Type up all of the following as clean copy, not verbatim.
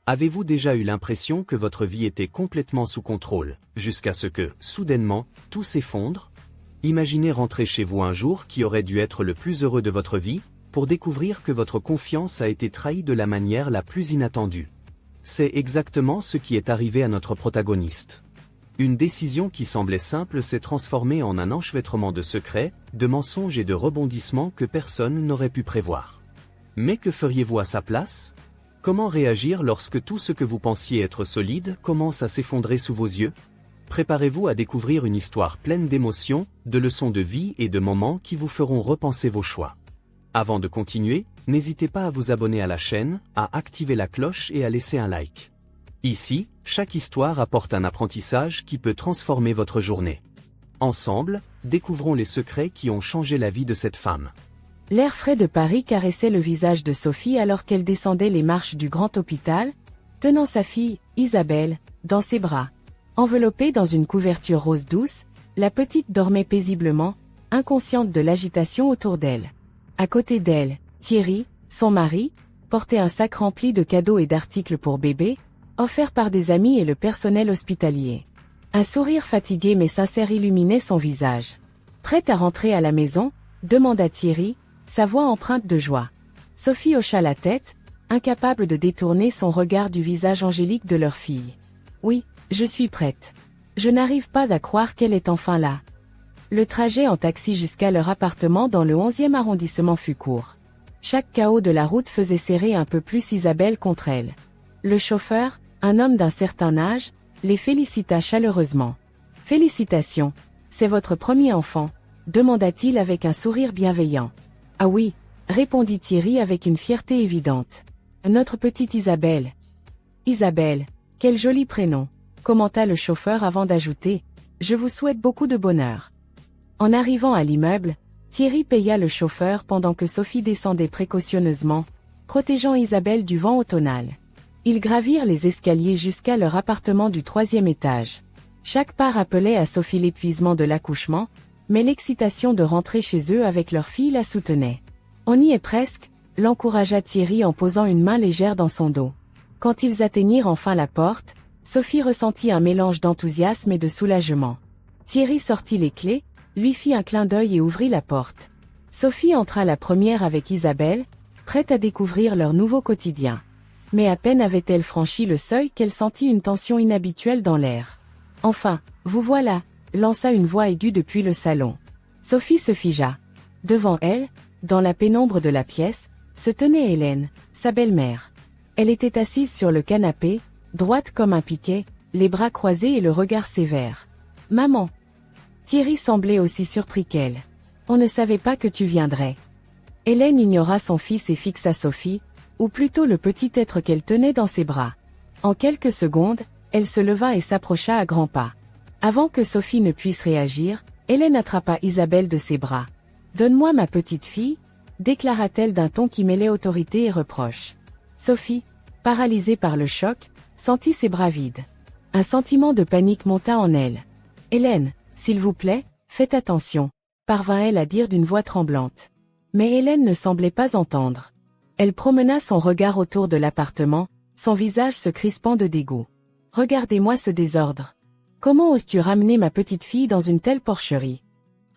Avez-vous déjà eu l'impression que votre vie était complètement sous contrôle, jusqu'à ce que, soudainement, tout s'effondre? Imaginez rentrer chez vous un jour qui aurait dû être le plus heureux de votre vie, pour découvrir que votre confiance a été trahie de la manière la plus inattendue. C'est exactement ce qui est arrivé à notre protagoniste. Une décision qui semblait simple s'est transformée en un enchevêtrement de secrets, de mensonges et de rebondissements que personne n'aurait pu prévoir. Mais que feriez-vous à sa place? Comment réagir lorsque tout ce que vous pensiez être solide commence à s'effondrer sous vos yeux? Préparez-vous à découvrir une histoire pleine d'émotions, de leçons de vie et de moments qui vous feront repenser vos choix. Avant de continuer, n'hésitez pas à vous abonner à la chaîne, à activer la cloche et à laisser un like. Ici, chaque histoire apporte un apprentissage qui peut transformer votre journée. Ensemble, découvrons les secrets qui ont changé la vie de cette femme. L'air frais de Paris caressait le visage de Sophie alors qu'elle descendait les marches du grand hôpital, tenant sa fille, Isabelle, dans ses bras. Enveloppée dans une couverture rose douce, la petite dormait paisiblement, inconsciente de l'agitation autour d'elle. À côté d'elle, Thierry, son mari, portait un sac rempli de cadeaux et d'articles pour bébé, offerts par des amis et le personnel hospitalier. Un sourire fatigué mais sincère illuminait son visage. « Prête à rentrer à la maison ?» demanda Thierry, sa voix empreinte de joie. Sophie hocha la tête, incapable de détourner son regard du visage angélique de leur fille. « Oui, je suis prête. Je n'arrive pas à croire qu'elle est enfin là. » Le trajet en taxi jusqu'à leur appartement dans le 11e arrondissement fut court. Chaque chaos de la route faisait serrer un peu plus Isabelle contre elle. Le chauffeur, un homme d'un certain âge, les félicita chaleureusement. « Félicitations, c'est votre premier enfant ?» demanda-t-il avec un sourire bienveillant. « Ah oui », répondit Thierry avec une fierté évidente. « Notre petite Isabelle. »« Isabelle, quel joli prénom », commenta le chauffeur avant d'ajouter « Je vous souhaite beaucoup de bonheur. » En arrivant à l'immeuble, Thierry paya le chauffeur pendant que Sophie descendait précautionneusement, protégeant Isabelle du vent automnal. Ils gravirent les escaliers jusqu'à leur appartement du 3e étage. Chaque pas rappelait à Sophie l'épuisement de l'accouchement, mais l'excitation de rentrer chez eux avec leur fille la soutenait. « On y est presque », l'encouragea Thierry en posant une main légère dans son dos. Quand ils atteignirent enfin la porte, Sophie ressentit un mélange d'enthousiasme et de soulagement. Thierry sortit les clés, lui fit un clin d'œil et ouvrit la porte. Sophie entra la première avec Isabelle, prête à découvrir leur nouveau quotidien. Mais à peine avait-elle franchi le seuil qu'elle sentit une tension inhabituelle dans l'air. « Enfin, vous voilà !» lança une voix aiguë depuis le salon. Sophie se figea. Devant elle, dans la pénombre de la pièce, se tenait Hélène, sa belle-mère. Elle était assise sur le canapé, droite comme un piquet, les bras croisés et le regard sévère. « Maman !» Thierry semblait aussi surpris qu'elle. « On ne savait pas que tu viendrais. » Hélène ignora son fils et fixa Sophie, ou plutôt le petit être qu'elle tenait dans ses bras. En quelques secondes, elle se leva et s'approcha à grands pas. Avant que Sophie ne puisse réagir, Hélène attrapa Isabelle de ses bras. « Donne-moi ma petite fille » déclara-t-elle d'un ton qui mêlait autorité et reproche. Sophie, paralysée par le choc, sentit ses bras vides. Un sentiment de panique monta en elle. « Hélène, s'il vous plaît, faites attention » parvint-elle à dire d'une voix tremblante. Mais Hélène ne semblait pas entendre. Elle promena son regard autour de l'appartement, son visage se crispant de dégoût. « Regardez-moi ce désordre. Comment oses-tu ramener ma petite fille dans une telle porcherie ?»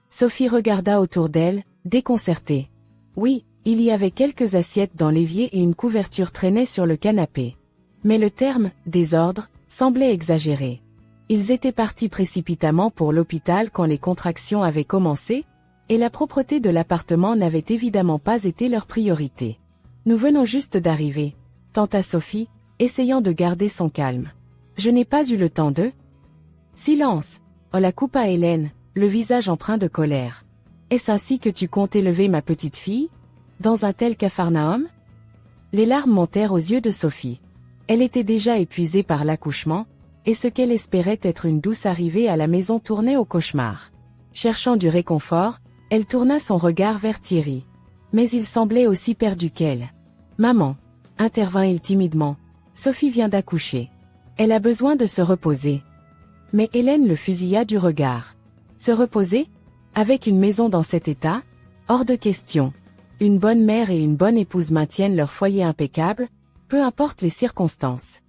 Sophie regarda autour d'elle, déconcertée. Oui, il y avait quelques assiettes dans l'évier et une couverture traînait sur le canapé. Mais le terme « désordre » semblait exagéré. Ils étaient partis précipitamment pour l'hôpital quand les contractions avaient commencé, et la propreté de l'appartement n'avait évidemment pas été leur priorité. « Nous venons juste d'arriver » tenta Sophie, essayant de garder son calme. « Je n'ai pas eu le temps de... » Silence, la coupa Hélène, le visage empreint de colère. « Est-ce ainsi que tu comptes élever ma petite fille? Dans un tel capharnaüm ?» Les larmes montèrent aux yeux de Sophie. Elle était déjà épuisée par l'accouchement, et ce qu'elle espérait être une douce arrivée à la maison tournait au cauchemar. Cherchant du réconfort, elle tourna son regard vers Thierry. Mais il semblait aussi perdu qu'elle. « Maman » intervint-il timidement. « Sophie vient d'accoucher. Elle a besoin de se reposer. » Mais Hélène le fusilla du regard. « Se reposer? Avec une maison dans cet état? Hors de question. Une bonne mère et une bonne épouse maintiennent leur foyer impeccable, Peu importe les circonstances.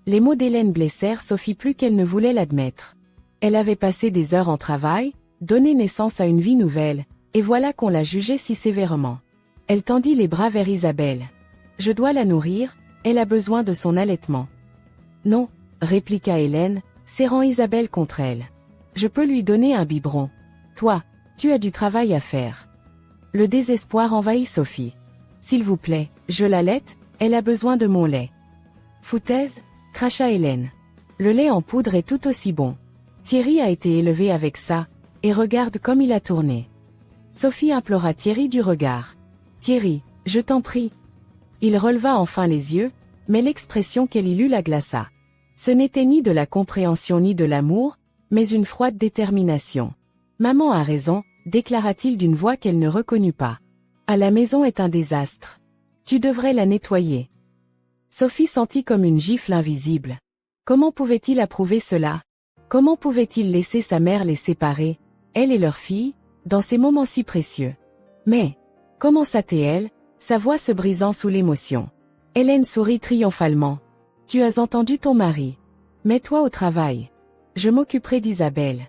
Les mots d'Hélène blessèrent Sophie plus qu'elle ne voulait l'admettre. Elle avait passé des heures en travail, donné naissance à une vie nouvelle, et voilà qu'on la jugeait si sévèrement. Elle tendit les bras vers Isabelle. « Je dois la nourrir, elle a besoin de son allaitement. » « Non, » répliqua Hélène, serrant Isabelle contre elle. « Je peux lui donner un biberon. Toi, tu as du travail à faire. » Le désespoir envahit Sophie. « S'il vous plaît, je l'allaite, elle a besoin de mon lait. » « Foutaise » cracha Hélène. « Le lait en poudre est tout aussi bon. Thierry a été élevé avec ça, et regarde comme il a tourné. » Sophie implora Thierry du regard. « Thierry, je t'en prie. » Il releva enfin les yeux, mais l'expression qu'elle y lut la glaça. Ce n'était ni de la compréhension ni de l'amour, mais une froide détermination. « Maman a raison, » déclara-t-il d'une voix qu'elle ne reconnut pas. « À la maison est un désastre. Tu devrais la nettoyer. » Sophie sentit comme une gifle invisible. Comment pouvait-il approuver cela? Comment pouvait-il laisser sa mère les séparer, elle et leur fille, dans ces moments si précieux? Mais, commença-t-elle, sa voix se brisant sous l'émotion. Hélène sourit triomphalement. « Tu as entendu ton mari. Mets-toi au travail. Je m'occuperai d'Isabelle. »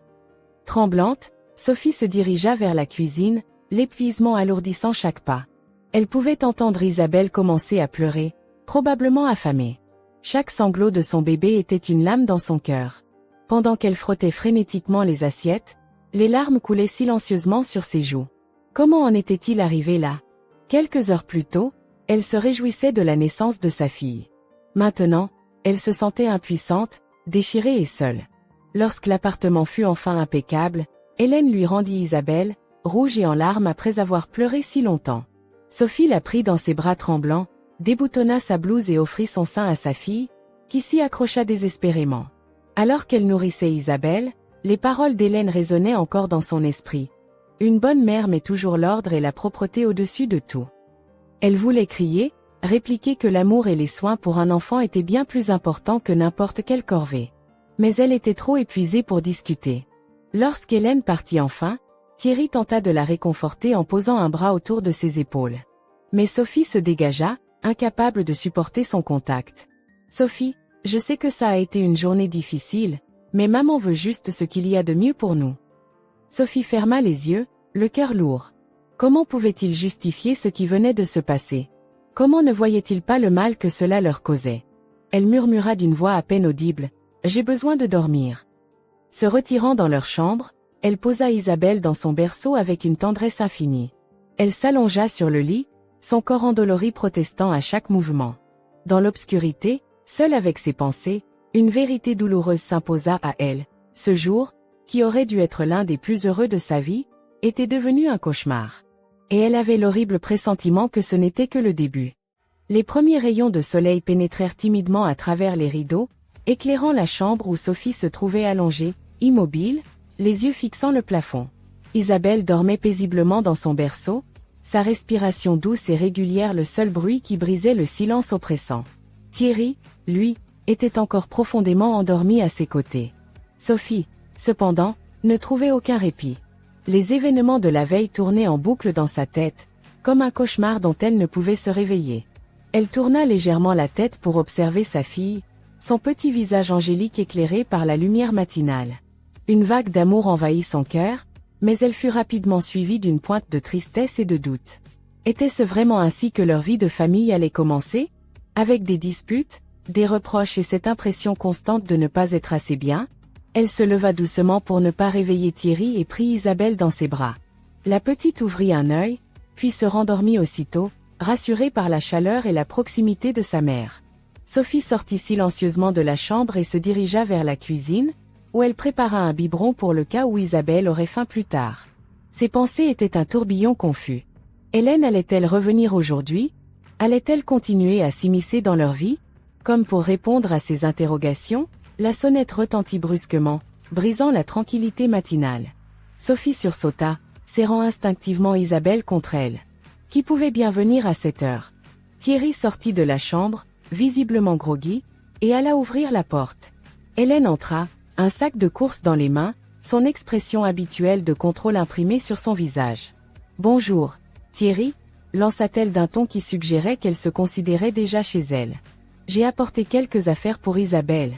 Tremblante, Sophie se dirigea vers la cuisine, l'épuisement alourdissant chaque pas. Elle pouvait entendre Isabelle commencer à pleurer, probablement affamée. Chaque sanglot de son bébé était une lame dans son cœur. Pendant qu'elle frottait frénétiquement les assiettes, les larmes coulaient silencieusement sur ses joues. Comment en était-il arrivé là? Quelques heures plus tôt, elle se réjouissait de la naissance de sa fille. Maintenant, elle se sentait impuissante, déchirée et seule. Lorsque l'appartement fut enfin impeccable, Hélène lui rendit Isabelle, rouge et en larmes après avoir pleuré si longtemps. Sophie la prit dans ses bras tremblants, déboutonna sa blouse et offrit son sein à sa fille, qui s'y accrocha désespérément. Alors qu'elle nourrissait Isabelle, les paroles d'Hélène résonnaient encore dans son esprit. Une bonne mère met toujours l'ordre et la propreté au-dessus de tout. Elle voulait crier, répliquer que l'amour et les soins pour un enfant étaient bien plus importants que n'importe quelle corvée. Mais elle était trop épuisée pour discuter. Lorsqu'Hélène partit enfin, Thierry tenta de la réconforter en posant un bras autour de ses épaules. Mais Sophie se dégagea, incapable de supporter son contact. « Sophie, je sais que ça a été une journée difficile, mais maman veut juste ce qu'il y a de mieux pour nous. » Sophie ferma les yeux, le cœur lourd. Comment pouvait-il justifier ce qui venait de se passer? Comment ne voyait-il pas le mal que cela leur causait? Elle murmura d'une voix à peine audible, « J'ai besoin de dormir. » Se retirant dans leur chambre, elle posa Isabelle dans son berceau avec une tendresse infinie. Elle s'allongea sur le lit, son corps endolori protestant à chaque mouvement. Dans l'obscurité, seule avec ses pensées, une vérité douloureuse s'imposa à elle. Ce jour, qui aurait dû être l'un des plus heureux de sa vie, était devenu un cauchemar. Et elle avait l'horrible pressentiment que ce n'était que le début. Les premiers rayons de soleil pénétrèrent timidement à travers les rideaux, éclairant la chambre où Sophie se trouvait allongée, immobile, les yeux fixant le plafond. Isabelle dormait paisiblement dans son berceau, sa respiration douce et régulière le seul bruit qui brisait le silence oppressant. Thierry, lui, était encore profondément endormi à ses côtés. Sophie, cependant, ne trouvait aucun répit. Les événements de la veille tournaient en boucle dans sa tête, comme un cauchemar dont elle ne pouvait se réveiller. Elle tourna légèrement la tête pour observer sa fille, son petit visage angélique éclairé par la lumière matinale. Une vague d'amour envahit son cœur, mais elle fut rapidement suivie d'une pointe de tristesse et de doute. Était-ce vraiment ainsi que leur vie de famille allait commencer? Avec des disputes, des reproches et cette impression constante de ne pas être assez bien? Elle se leva doucement pour ne pas réveiller Thierry et prit Isabelle dans ses bras. La petite ouvrit un œil, puis se rendormit aussitôt, rassurée par la chaleur et la proximité de sa mère. Sophie sortit silencieusement de la chambre et se dirigea vers la cuisine, où elle prépara un biberon pour le cas où Isabelle aurait faim plus tard. Ses pensées étaient un tourbillon confus. Hélène allait-elle revenir aujourd'hui? Allait-elle continuer à s'immiscer dans leur vie? Comme pour répondre à ces interrogations, la sonnette retentit brusquement, brisant la tranquillité matinale. Sophie sursauta, serrant instinctivement Isabelle contre elle. Qui pouvait bien venir à cette heure? Thierry sortit de la chambre, visiblement groggy, et alla ouvrir la porte. Hélène entra, un sac de courses dans les mains, son expression habituelle de contrôle imprimée sur son visage. « Bonjour, Thierry » lança-t-elle d'un ton qui suggérait qu'elle se considérait déjà chez elle. J'ai apporté quelques affaires pour Isabelle.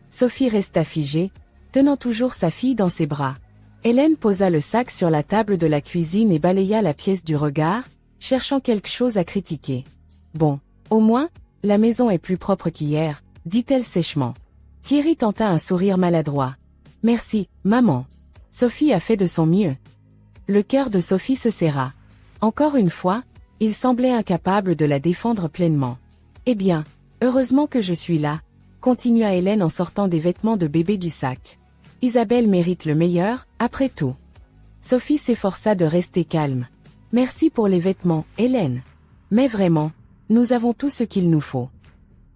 Sophie resta figée, tenant toujours sa fille dans ses bras. Hélène posa le sac sur la table de la cuisine et balaya la pièce du regard, cherchant quelque chose à critiquer. Bon, au moins, la maison est plus propre qu'hier, dit-elle sèchement. Thierry tenta un sourire maladroit. Merci, maman. Sophie a fait de son mieux. Le cœur de Sophie se serra. Encore une fois, il semblait incapable de la défendre pleinement. Eh bien, heureusement que je suis là, continua Hélène en sortant des vêtements de bébé du sac. Isabelle mérite le meilleur, après tout. Sophie s'efforça de rester calme. Merci pour les vêtements, Hélène. Mais vraiment, nous avons tout ce qu'il nous faut.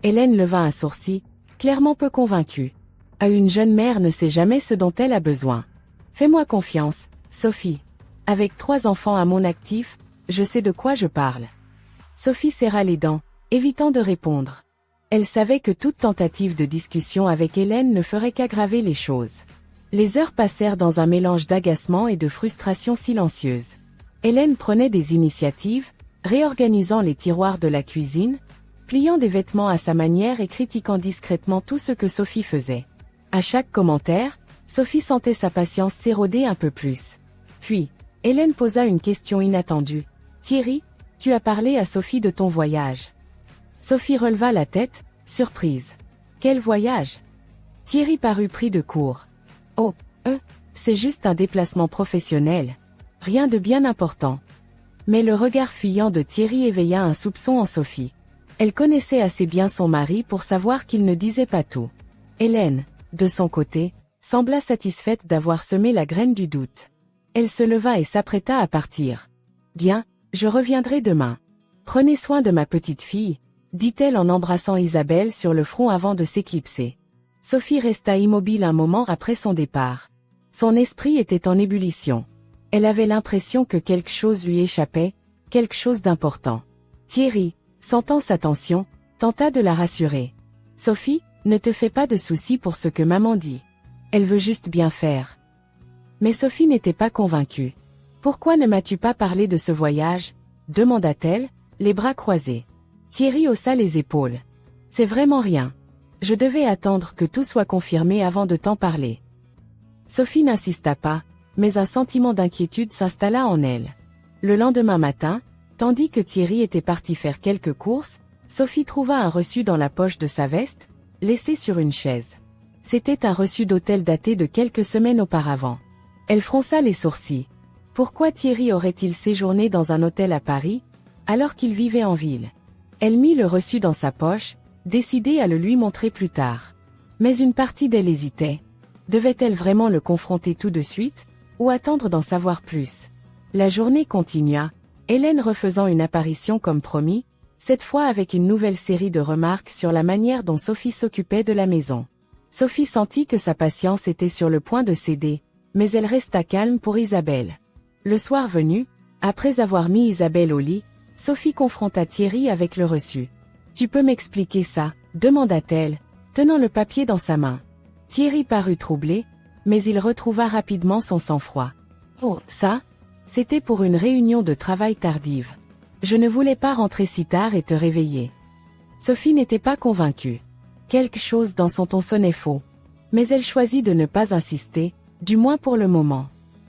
Hélène leva un sourcil, clairement peu convaincue. Une jeune mère ne sait jamais ce dont elle a besoin. Fais-moi confiance, Sophie. Avec 3 enfants à mon actif, je sais de quoi je parle. Sophie serra les dents, évitant de répondre. Elle savait que toute tentative de discussion avec Hélène ne ferait qu'aggraver les choses. Les heures passèrent dans un mélange d'agacement et de frustration silencieuse. Hélène prenait des initiatives, réorganisant les tiroirs de la cuisine, pliant des vêtements à sa manière et critiquant discrètement tout ce que Sophie faisait. À chaque commentaire, Sophie sentait sa patience s'éroder un peu plus. Puis, Hélène posa une question inattendue. « Thierry, tu as parlé à Sophie de ton voyage. » Sophie releva la tête, surprise. « Quel voyage ?» Thierry parut pris de court. « Oh, c'est juste un déplacement professionnel. Rien de bien important. » Mais le regard fuyant de Thierry éveilla un soupçon en Sophie. Elle connaissait assez bien son mari pour savoir qu'il ne disait pas tout. Hélène, de son côté, sembla satisfaite d'avoir semé la graine du doute. Elle se leva et s'apprêta à partir. « Bien, je reviendrai demain. Prenez soin de ma petite fille, » dit-elle en embrassant Isabelle sur le front avant de s'éclipser. Sophie resta immobile un moment après son départ. Son esprit était en ébullition. Elle avait l'impression que quelque chose lui échappait, quelque chose d'important. Thierry, sentant sa tension, tenta de la rassurer. « Sophie, ne te fais pas de soucis pour ce que maman dit. Elle veut juste bien faire. » Mais Sophie n'était pas convaincue. « Pourquoi ne m'as-tu pas parlé de ce voyage ?» demanda-t-elle, les bras croisés. Thierry haussa les épaules. « C'est vraiment rien. Je devais attendre que tout soit confirmé avant de t'en parler. » Sophie n'insista pas, mais un sentiment d'inquiétude s'installa en elle. Le lendemain matin, tandis que Thierry était parti faire quelques courses, Sophie trouva un reçu dans la poche de sa veste, laissé sur une chaise. C'était un reçu d'hôtel daté de quelques semaines auparavant. Elle fronça les sourcils. Pourquoi Thierry aurait-il séjourné dans un hôtel à Paris, alors qu'il vivait en ville? Elle mit le reçu dans sa poche, décidée à le lui montrer plus tard. Mais une partie d'elle hésitait. Devait-elle vraiment le confronter tout de suite, ou attendre d'en savoir plus? La journée continua, Hélène refaisant une apparition comme promis, cette fois avec une nouvelle série de remarques sur la manière dont Sophie s'occupait de la maison. Sophie sentit que sa patience était sur le point de céder, mais elle resta calme pour Isabelle. Le soir venu, après avoir mis Isabelle au lit, Sophie confronta Thierry avec le reçu. « Tu peux m'expliquer ça ?» demanda-t-elle, tenant le papier dans sa main. Thierry parut troublé, mais il retrouva rapidement son sang-froid. « Oh, ça? C'était pour une réunion de travail tardive. Je ne voulais pas rentrer si tard et te réveiller. » Sophie n'était pas convaincue. Quelque chose dans son ton sonnait faux. Mais elle choisit de ne pas insister, du moins pour le moment.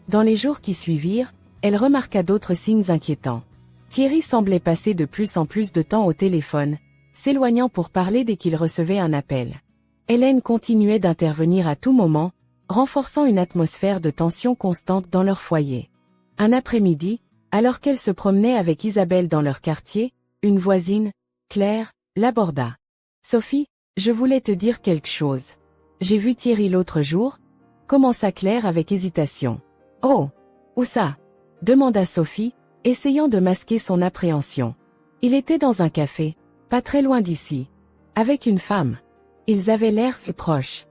Dans les jours qui suivirent, elle remarqua d'autres signes inquiétants. Thierry semblait passer de plus en plus de temps au téléphone, s'éloignant pour parler dès qu'il recevait un appel. Hélène continuait d'intervenir à tout moment, renforçant une atmosphère de tension constante dans leur foyer. Un après-midi, alors qu'elle se promenait avec Isabelle dans leur quartier, une voisine, Claire, l'aborda. « Sophie, je voulais te dire quelque chose. J'ai vu Thierry l'autre jour ?» commença Claire avec hésitation. « Oh, où ça ?» demanda Sophie, essayant de masquer son appréhension. « Il était dans un café, pas très loin d'ici, avec une femme. Ils avaient l'air proches. »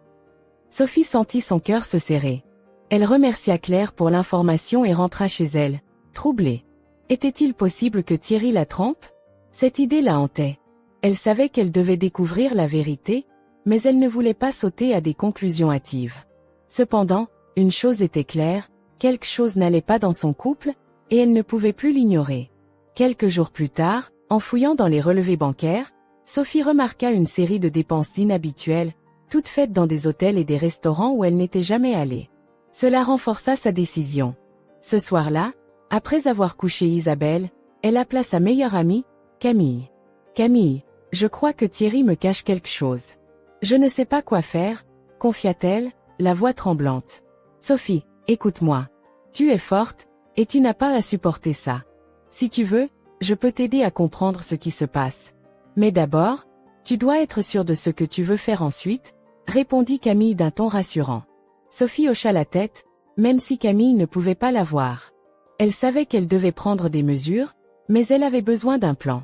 Sophie sentit son cœur se serrer. Elle remercia Claire pour l'information et rentra chez elle, troublée. Était-il possible que Thierry la trompe? Cette idée la hantait. Elle savait qu'elle devait découvrir la vérité, mais elle ne voulait pas sauter à des conclusions hâtives. Cependant, une chose était claire, quelque chose n'allait pas dans son couple, et elle ne pouvait plus l'ignorer. Quelques jours plus tard, en fouillant dans les relevés bancaires, Sophie remarqua une série de dépenses inhabituelles, toutes faites dans des hôtels et des restaurants où elle n'était jamais allée. Cela renforça sa décision. Ce soir-là, après avoir couché Isabelle, elle appela sa meilleure amie, Camille. « Camille, je crois que Thierry me cache quelque chose. Je ne sais pas quoi faire, confia-t-elle, la voix tremblante. Sophie, écoute-moi. Tu es forte, et tu n'as pas à supporter ça. Si tu veux, je peux t'aider à comprendre ce qui se passe. Mais d'abord, tu dois être sûre de ce que tu veux faire ensuite, répondit Camille d'un ton rassurant. Sophie hocha la tête, même si Camille ne pouvait pas la voir. Elle savait qu'elle devait prendre des mesures, mais elle avait besoin d'un plan.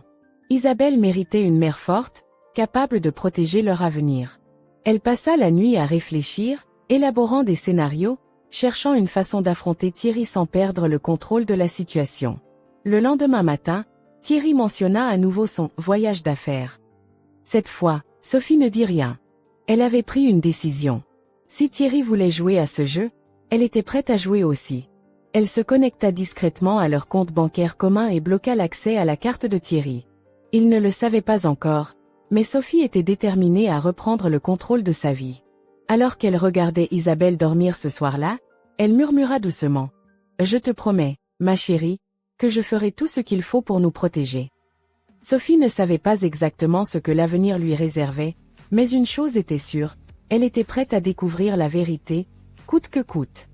Isabelle méritait une mère forte, capable de protéger leur avenir. Elle passa la nuit à réfléchir, élaborant des scénarios, cherchant une façon d'affronter Thierry sans perdre le contrôle de la situation. Le lendemain matin, Thierry mentionna à nouveau son « voyage d'affaires ». Cette fois, Sophie ne dit rien. Elle avait pris une décision. Si Thierry voulait jouer à ce jeu, elle était prête à jouer aussi. Elle se connecta discrètement à leur compte bancaire commun et bloqua l'accès à la carte de Thierry. Il ne le savait pas encore, mais Sophie était déterminée à reprendre le contrôle de sa vie. Alors qu'elle regardait Isabelle dormir ce soir-là, elle murmura doucement. « Je te promets, ma chérie, que je ferai tout ce qu'il faut pour nous protéger. » Sophie ne savait pas exactement ce que l'avenir lui réservait, mais une chose était sûre, elle était prête à découvrir la vérité, coûte que coûte.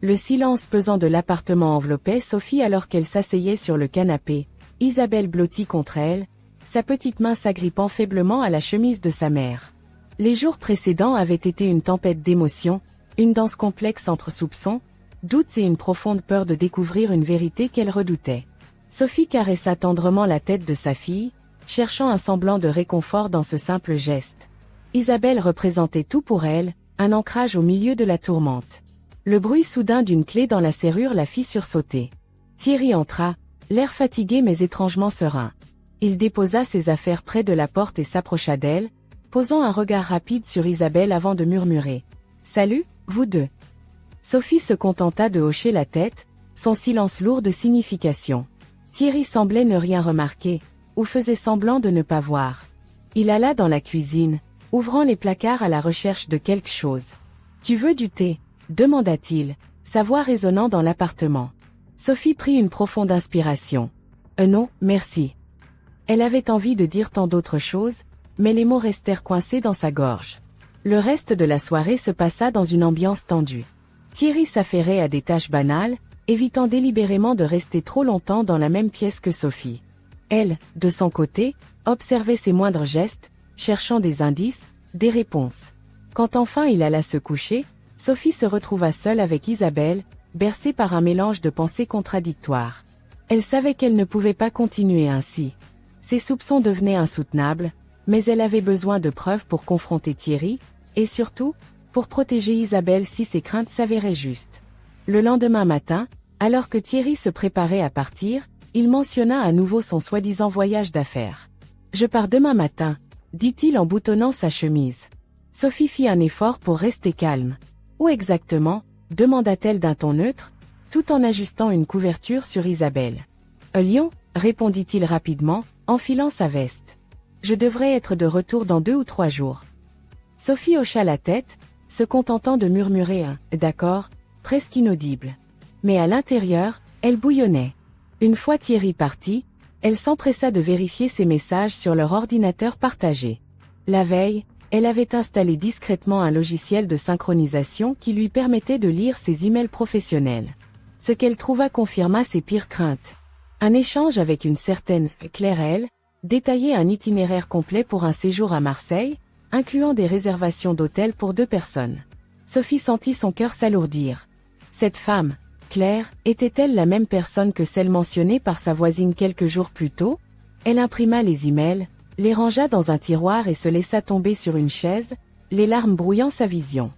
Le silence pesant de l'appartement enveloppait Sophie alors qu'elle s'asseyait sur le canapé, Isabelle blottie contre elle, sa petite main s'agrippant faiblement à la chemise de sa mère. Les jours précédents avaient été une tempête d'émotions, une danse complexe entre soupçons, doutes et une profonde peur de découvrir une vérité qu'elle redoutait. Sophie caressa tendrement la tête de sa fille, cherchant un semblant de réconfort dans ce simple geste. Isabelle représentait tout pour elle, un ancrage au milieu de la tourmente. Le bruit soudain d'une clé dans la serrure la fit sursauter. Thierry entra, l'air fatigué mais étrangement serein. Il déposa ses affaires près de la porte et s'approcha d'elle, posant un regard rapide sur Isabelle avant de murmurer. « Salut, vous deux. » Sophie se contenta de hocher la tête, son silence lourd de signification. Thierry semblait ne rien remarquer, ou faisait semblant de ne pas voir. Il alla dans la cuisine, ouvrant les placards à la recherche de quelque chose. « Tu veux du thé ?» demanda-t-il, sa voix résonnant dans l'appartement. Sophie prit une profonde inspiration. « Non, merci. » Elle avait envie de dire tant d'autres choses, mais les mots restèrent coincés dans sa gorge. Le reste de la soirée se passa dans une ambiance tendue. Thierry s'affairait à des tâches banales, évitant délibérément de rester trop longtemps dans la même pièce que Sophie. Elle, de son côté, observait ses moindres gestes, cherchant des indices, des réponses. Quand enfin il alla se coucher, Sophie se retrouva seule avec Isabelle, bercée par un mélange de pensées contradictoires. Elle savait qu'elle ne pouvait pas continuer ainsi. Ses soupçons devenaient insoutenables, mais elle avait besoin de preuves pour confronter Thierry, et surtout, pour protéger Isabelle si ses craintes s'avéraient justes. Le lendemain matin, alors que Thierry se préparait à partir, il mentionna à nouveau son soi-disant voyage d'affaires. « Je pars demain matin », dit-il en boutonnant sa chemise. Sophie fit un effort pour rester calme. « Où exactement ?» demanda-t-elle d'un ton neutre, tout en ajustant une couverture sur Isabelle. « Lyon », répondit-il rapidement, enfilant sa veste. « Je devrais être de retour dans 2 ou 3 jours. » Sophie hocha la tête, se contentant de murmurer un « d'accord », presque inaudible. Mais à l'intérieur, elle bouillonnait. Une fois Thierry parti, elle s'empressa de vérifier ses messages sur leur ordinateur partagé. La veille, elle avait installé discrètement un logiciel de synchronisation qui lui permettait de lire ses emails professionnels. Ce qu'elle trouva confirma ses pires craintes. Un échange avec une certaine Claire L. détaillait un itinéraire complet pour un séjour à Marseille, incluant des réservations d'hôtel pour 2 personnes. Sophie sentit son cœur s'alourdir. Cette femme, Claire, était-elle la même personne que celle mentionnée par sa voisine quelques jours plus tôt? Elle imprima les emails, les rangea dans un tiroir et se laissa tomber sur une chaise, les larmes brouillant sa vision.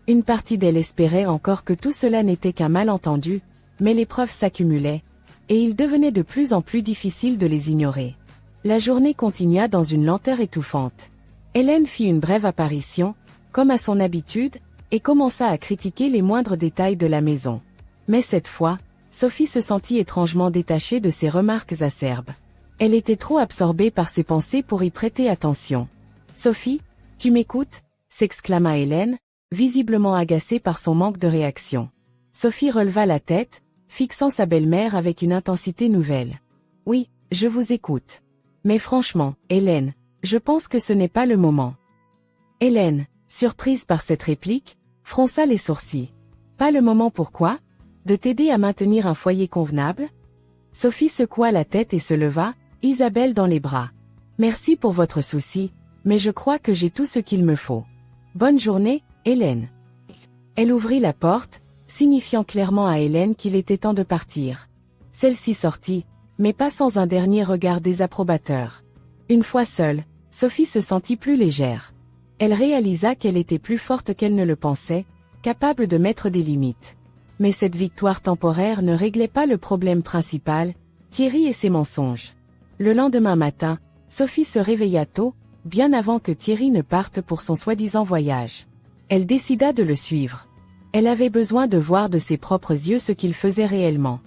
Une partie d'elle espérait encore que tout cela n'était qu'un malentendu, mais les preuves s'accumulaient, et il devenait de plus en plus difficile de les ignorer. La journée continua dans une lenteur étouffante. Hélène fit une brève apparition, comme à son habitude, et commença à critiquer les moindres détails de la maison. Mais cette fois, Sophie se sentit étrangement détachée de ces remarques acerbes. Elle était trop absorbée par ses pensées pour y prêter attention. « Sophie, tu m'écoutes ?» s'exclama Hélène, visiblement agacée par son manque de réaction. Sophie releva la tête, fixant sa belle-mère avec une intensité nouvelle. « Oui, je vous écoute. Mais franchement, Hélène, je pense que ce n'est pas le moment. » Hélène, surprise par cette réplique, fronça les sourcils. « Pas le moment pourquoi ? De t'aider à maintenir un foyer convenable ?» Sophie secoua la tête et se leva, Isabelle dans les bras. « Merci pour votre souci, mais je crois que j'ai tout ce qu'il me faut. Bonne journée, Hélène. » Elle ouvrit la porte, signifiant clairement à Hélène qu'il était temps de partir. Celle-ci sortit, mais pas sans un dernier regard désapprobateur. Une fois seule, Sophie se sentit plus légère. Elle réalisa qu'elle était plus forte qu'elle ne le pensait, capable de mettre des limites. Mais cette victoire temporaire ne réglait pas le problème principal, Thierry et ses mensonges. Le lendemain matin, Sophie se réveilla tôt, bien avant que Thierry ne parte pour son soi-disant voyage. Elle décida de le suivre. Elle avait besoin de voir de ses propres yeux ce qu'il faisait réellement.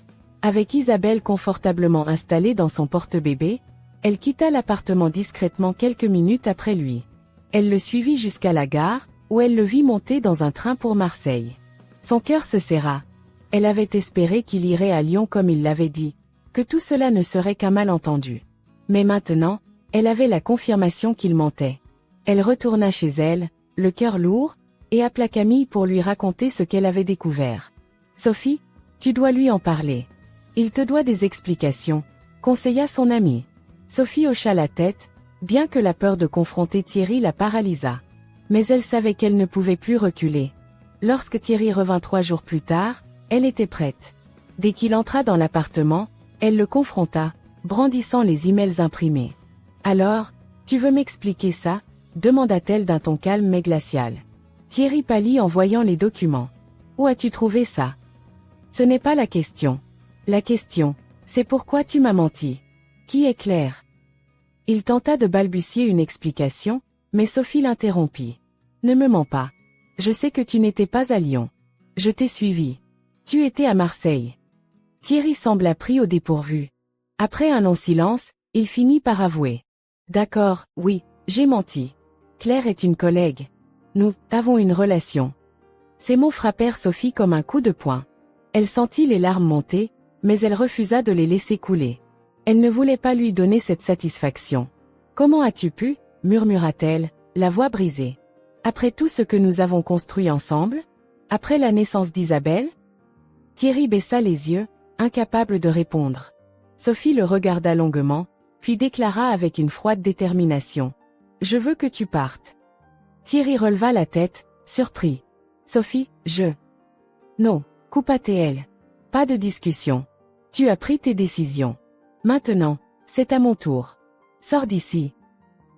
Avec Isabelle confortablement installée dans son porte-bébé, elle quitta l'appartement discrètement quelques minutes après lui. Elle le suivit jusqu'à la gare, où elle le vit monter dans un train pour Marseille. Son cœur se serra. Elle avait espéré qu'il irait à Lyon comme il l'avait dit, que tout cela ne serait qu'un malentendu. Mais maintenant, elle avait la confirmation qu'il mentait. Elle retourna chez elle, le cœur lourd, et appela Camille pour lui raconter ce qu'elle avait découvert. « Sophie, tu dois lui en parler. Il te doit des explications », conseilla son amie. Sophie hocha la tête, bien que la peur de confronter Thierry la paralysa. Mais elle savait qu'elle ne pouvait plus reculer. Lorsque Thierry revint 3 jours plus tard, elle était prête. Dès qu'il entra dans l'appartement, elle le confronta, brandissant les emails imprimés. « Alors, tu veux m'expliquer ça ?» demanda-t-elle d'un ton calme mais glacial. Thierry pâlit en voyant les documents. « Où as-tu trouvé ça ?»« Ce n'est pas la question. La question, c'est pourquoi tu m'as menti. Qui est Claire ?» Il tenta de balbutier une explication, mais Sophie l'interrompit. « Ne me mens pas. Je sais que tu n'étais pas à Lyon. Je t'ai suivi. Tu étais à Marseille. » Thierry sembla pris au dépourvu. Après un long silence, il finit par avouer. « D'accord, oui, j'ai menti. Claire est une collègue. Nous avons une relation. » Ces mots frappèrent Sophie comme un coup de poing. Elle sentit les larmes monter, mais elle refusa de les laisser couler. Elle ne voulait pas lui donner cette satisfaction. « Comment as-tu pu ?» murmura-t-elle, la voix brisée. « Après tout ce que nous avons construit ensemble ? Après la naissance d'Isabelle ?» Thierry baissa les yeux, incapable de répondre. Sophie le regarda longuement, puis déclara avec une froide détermination. « Je veux que tu partes. » Thierry releva la tête, surpris. « Sophie, je... » « Non, coupa-t-elle. Pas de discussion. Tu as pris tes décisions. Maintenant, c'est à mon tour. Sors d'ici. »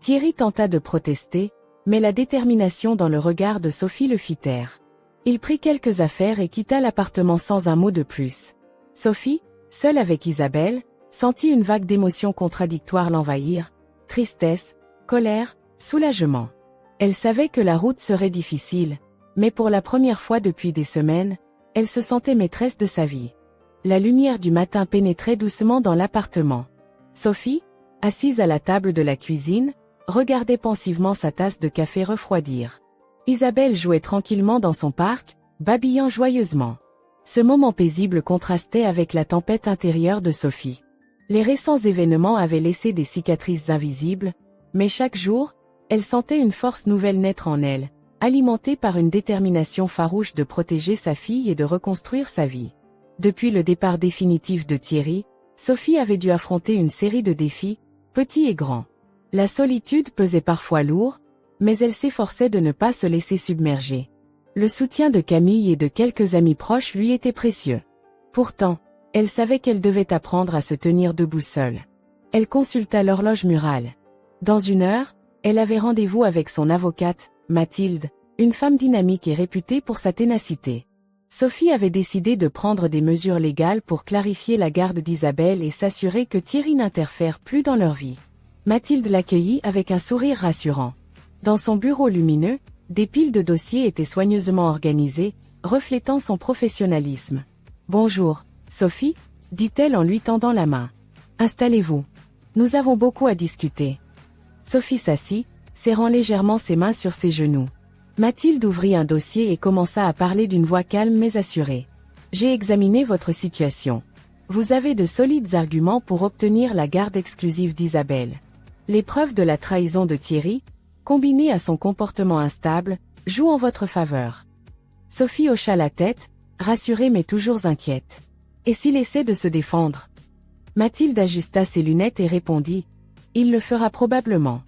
Thierry tenta de protester, mais la détermination dans le regard de Sophie le fit taire. Il prit quelques affaires et quitta l'appartement sans un mot de plus. Sophie, seule avec Isabelle, sentit une vague d'émotions contradictoires l'envahir, tristesse, colère, soulagement. Elle savait que la route serait difficile, mais pour la première fois depuis des semaines, elle se sentait maîtresse de sa vie. La lumière du matin pénétrait doucement dans l'appartement. Sophie, assise à la table de la cuisine, regardait pensivement sa tasse de café refroidir. Isabelle jouait tranquillement dans son parc, babillant joyeusement. Ce moment paisible contrastait avec la tempête intérieure de Sophie. Les récents événements avaient laissé des cicatrices invisibles, mais chaque jour, elle sentait une force nouvelle naître en elle, alimentée par une détermination farouche de protéger sa fille et de reconstruire sa vie. Depuis le départ définitif de Thierry, Sophie avait dû affronter une série de défis, petits et grands. La solitude pesait parfois lourd, mais elle s'efforçait de ne pas se laisser submerger. Le soutien de Camille et de quelques amis proches lui était précieux. Pourtant, elle savait qu'elle devait apprendre à se tenir debout seule. Elle consulta l'horloge murale. Dans 1 heure, elle avait rendez-vous avec son avocate, Mathilde, une femme dynamique et réputée pour sa ténacité. Sophie avait décidé de prendre des mesures légales pour clarifier la garde d'Isabelle et s'assurer que Thierry n'interfère plus dans leur vie. Mathilde l'accueillit avec un sourire rassurant. Dans son bureau lumineux, des piles de dossiers étaient soigneusement organisées, reflétant son professionnalisme. « Bonjour, Sophie, dit-elle en lui tendant la main. Installez-vous. Nous avons beaucoup à discuter. Sophie s'assit, serrant légèrement ses mains sur ses genoux. Mathilde ouvrit un dossier et commença à parler d'une voix calme mais assurée. J'ai examiné votre situation. Vous avez de solides arguments pour obtenir la garde exclusive d'Isabelle. Les preuves de la trahison de Thierry, combinées à son comportement instable, jouent en votre faveur. Sophie hocha la tête, rassurée mais toujours inquiète. Et s'il essaie de se défendre? Mathilde ajusta ses lunettes et répondit. Il le fera probablement.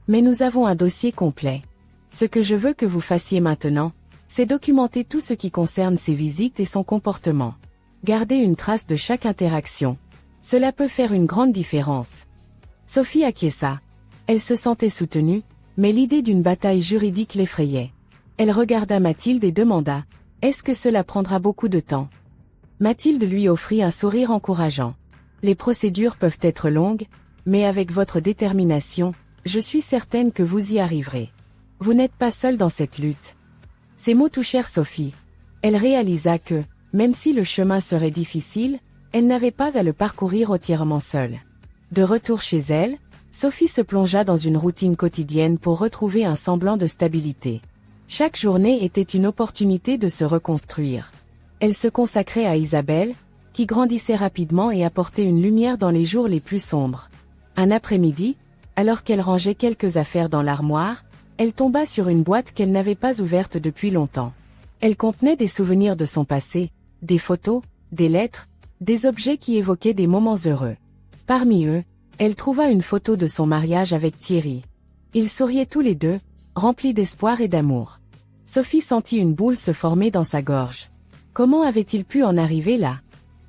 Mais nous avons un dossier complet. Ce que je veux que vous fassiez maintenant, c'est documenter tout ce qui concerne ses visites et son comportement. Gardez une trace de chaque interaction. Cela peut faire une grande différence. Sophie acquiesça. Elle se sentait soutenue, mais l'idée d'une bataille juridique l'effrayait. Elle regarda Mathilde et demanda « Est-ce que cela prendra beaucoup de temps ?» Mathilde lui offrit un sourire encourageant. « Les procédures peuvent être longues, mais avec votre détermination, je suis certaine que vous y arriverez. Vous n'êtes pas seule dans cette lutte. » Ces mots touchèrent Sophie. Elle réalisa que, même si le chemin serait difficile, elle n'avait pas à le parcourir entièrement seule. De retour chez elle, Sophie se plongea dans une routine quotidienne pour retrouver un semblant de stabilité. Chaque journée était une opportunité de se reconstruire. Elle se consacrait à Isabelle, qui grandissait rapidement et apportait une lumière dans les jours les plus sombres. Un après-midi, alors qu'elle rangeait quelques affaires dans l'armoire, elle tomba sur une boîte qu'elle n'avait pas ouverte depuis longtemps. Elle contenait des souvenirs de son passé, des photos, des lettres, des objets qui évoquaient des moments heureux. Parmi eux, elle trouva une photo de son mariage avec Thierry. Ils souriaient tous les deux, remplis d'espoir et d'amour. Sophie sentit une boule se former dans sa gorge. Comment avait-il pu en arriver là?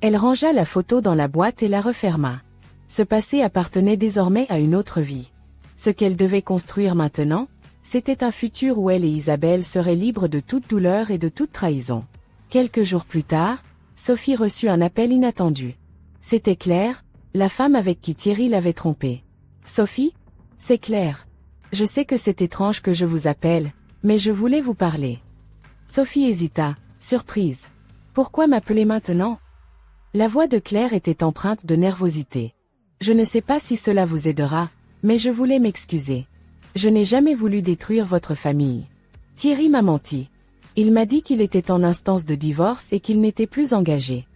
Elle rangea la photo dans la boîte et la referma. Ce passé appartenait désormais à une autre vie. Ce qu'elle devait construire maintenant, c'était un futur où elle et Isabelle seraient libres de toute douleur et de toute trahison. Quelques jours plus tard, Sophie reçut un appel inattendu. C'était Claire, la femme avec qui Thierry l'avait trompée. « Sophie? C'est Claire. Je sais que c'est étrange que je vous appelle, mais je voulais vous parler. » Sophie hésita, surprise. « Pourquoi m'appeler maintenant ?» La voix de Claire était empreinte de nervosité. « Je ne sais pas si cela vous aidera, mais je voulais m'excuser. Je n'ai jamais voulu détruire votre famille. Thierry m'a menti. Il m'a dit qu'il était en instance de divorce et qu'il n'était plus engagé. »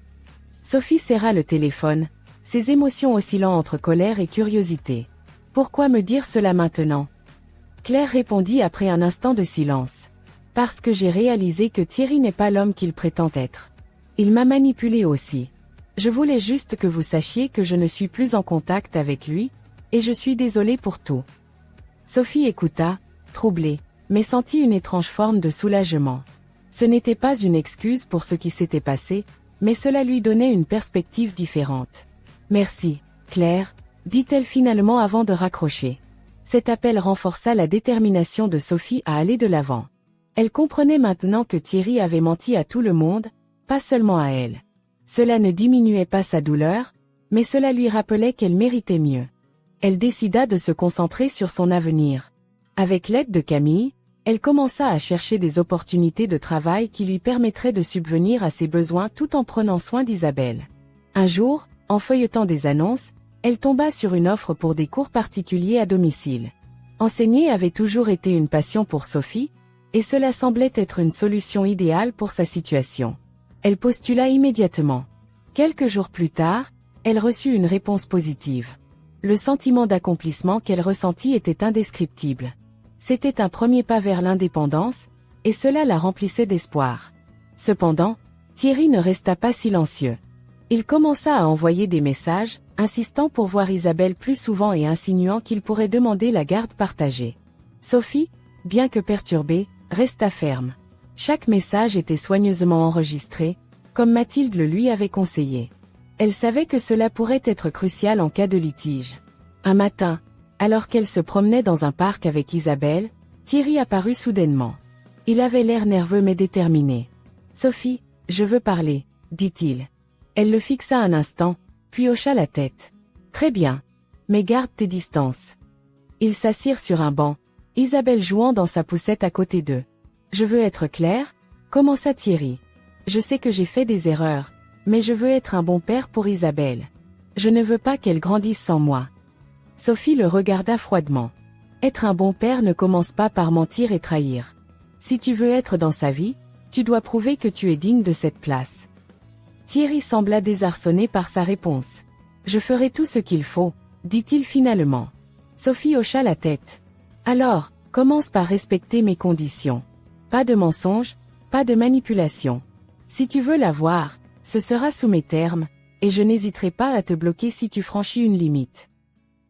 Sophie serra le téléphone, ses émotions oscillant entre colère et curiosité. « Pourquoi me dire cela maintenant ?» Claire répondit après un instant de silence. « Parce que j'ai réalisé que Thierry n'est pas l'homme qu'il prétend être. Il m'a manipulée aussi. Je voulais juste que vous sachiez que je ne suis plus en contact avec lui, et je suis désolée pour tout. » Sophie écouta, troublée, mais sentit une étrange forme de soulagement. Ce n'était pas une excuse pour ce qui s'était passé, mais cela lui donnait une perspective différente. « Merci, Claire, » dit-elle finalement avant de raccrocher. Cet appel renforça la détermination de Sophie à aller de l'avant. Elle comprenait maintenant que Thierry avait menti à tout le monde, pas seulement à elle. Cela ne diminuait pas sa douleur, mais cela lui rappelait qu'elle méritait mieux. Elle décida de se concentrer sur son avenir. Avec l'aide de Camille, elle commença à chercher des opportunités de travail qui lui permettraient de subvenir à ses besoins tout en prenant soin d'Isabelle. Un jour, en feuilletant des annonces, elle tomba sur une offre pour des cours particuliers à domicile. Enseigner avait toujours été une passion pour Sophie, et cela semblait être une solution idéale pour sa situation. Elle postula immédiatement. Quelques jours plus tard, elle reçut une réponse positive. Le sentiment d'accomplissement qu'elle ressentit était indescriptible. C'était un premier pas vers l'indépendance, et cela la remplissait d'espoir. Cependant, Thierry ne resta pas silencieux. Il commença à envoyer des messages, insistant pour voir Isabelle plus souvent et insinuant qu'il pourrait demander la garde partagée. Sophie, bien que perturbée, resta ferme. Chaque message était soigneusement enregistré, comme Mathilde le lui avait conseillé. Elle savait que cela pourrait être crucial en cas de litige. Un matin, alors qu'elle se promenait dans un parc avec Isabelle, Thierry apparut soudainement. Il avait l'air nerveux mais déterminé. « Sophie, je veux parler, » dit-il. Elle le fixa un instant, puis hocha la tête. « Très bien. Mais garde tes distances. » Ils s'assirent sur un banc, Isabelle jouant dans sa poussette à côté d'eux. « Je veux être claire, » commença Thierry. « Je sais que j'ai fait des erreurs, Mais je veux être un bon père pour Isabelle. Je ne veux pas qu'elle grandisse sans moi. Sophie le regarda froidement. Être un bon père ne commence pas par mentir et trahir. Si tu veux être dans sa vie, tu dois prouver que tu es digne de cette place. Thierry sembla désarçonné par sa réponse. Je ferai tout ce qu'il faut, dit-il finalement. Sophie hocha la tête. Alors, commence par respecter mes conditions. Pas de mensonges, pas de manipulation. Si tu veux la voir, ce sera sous mes termes, et je n'hésiterai pas à te bloquer si tu franchis une limite.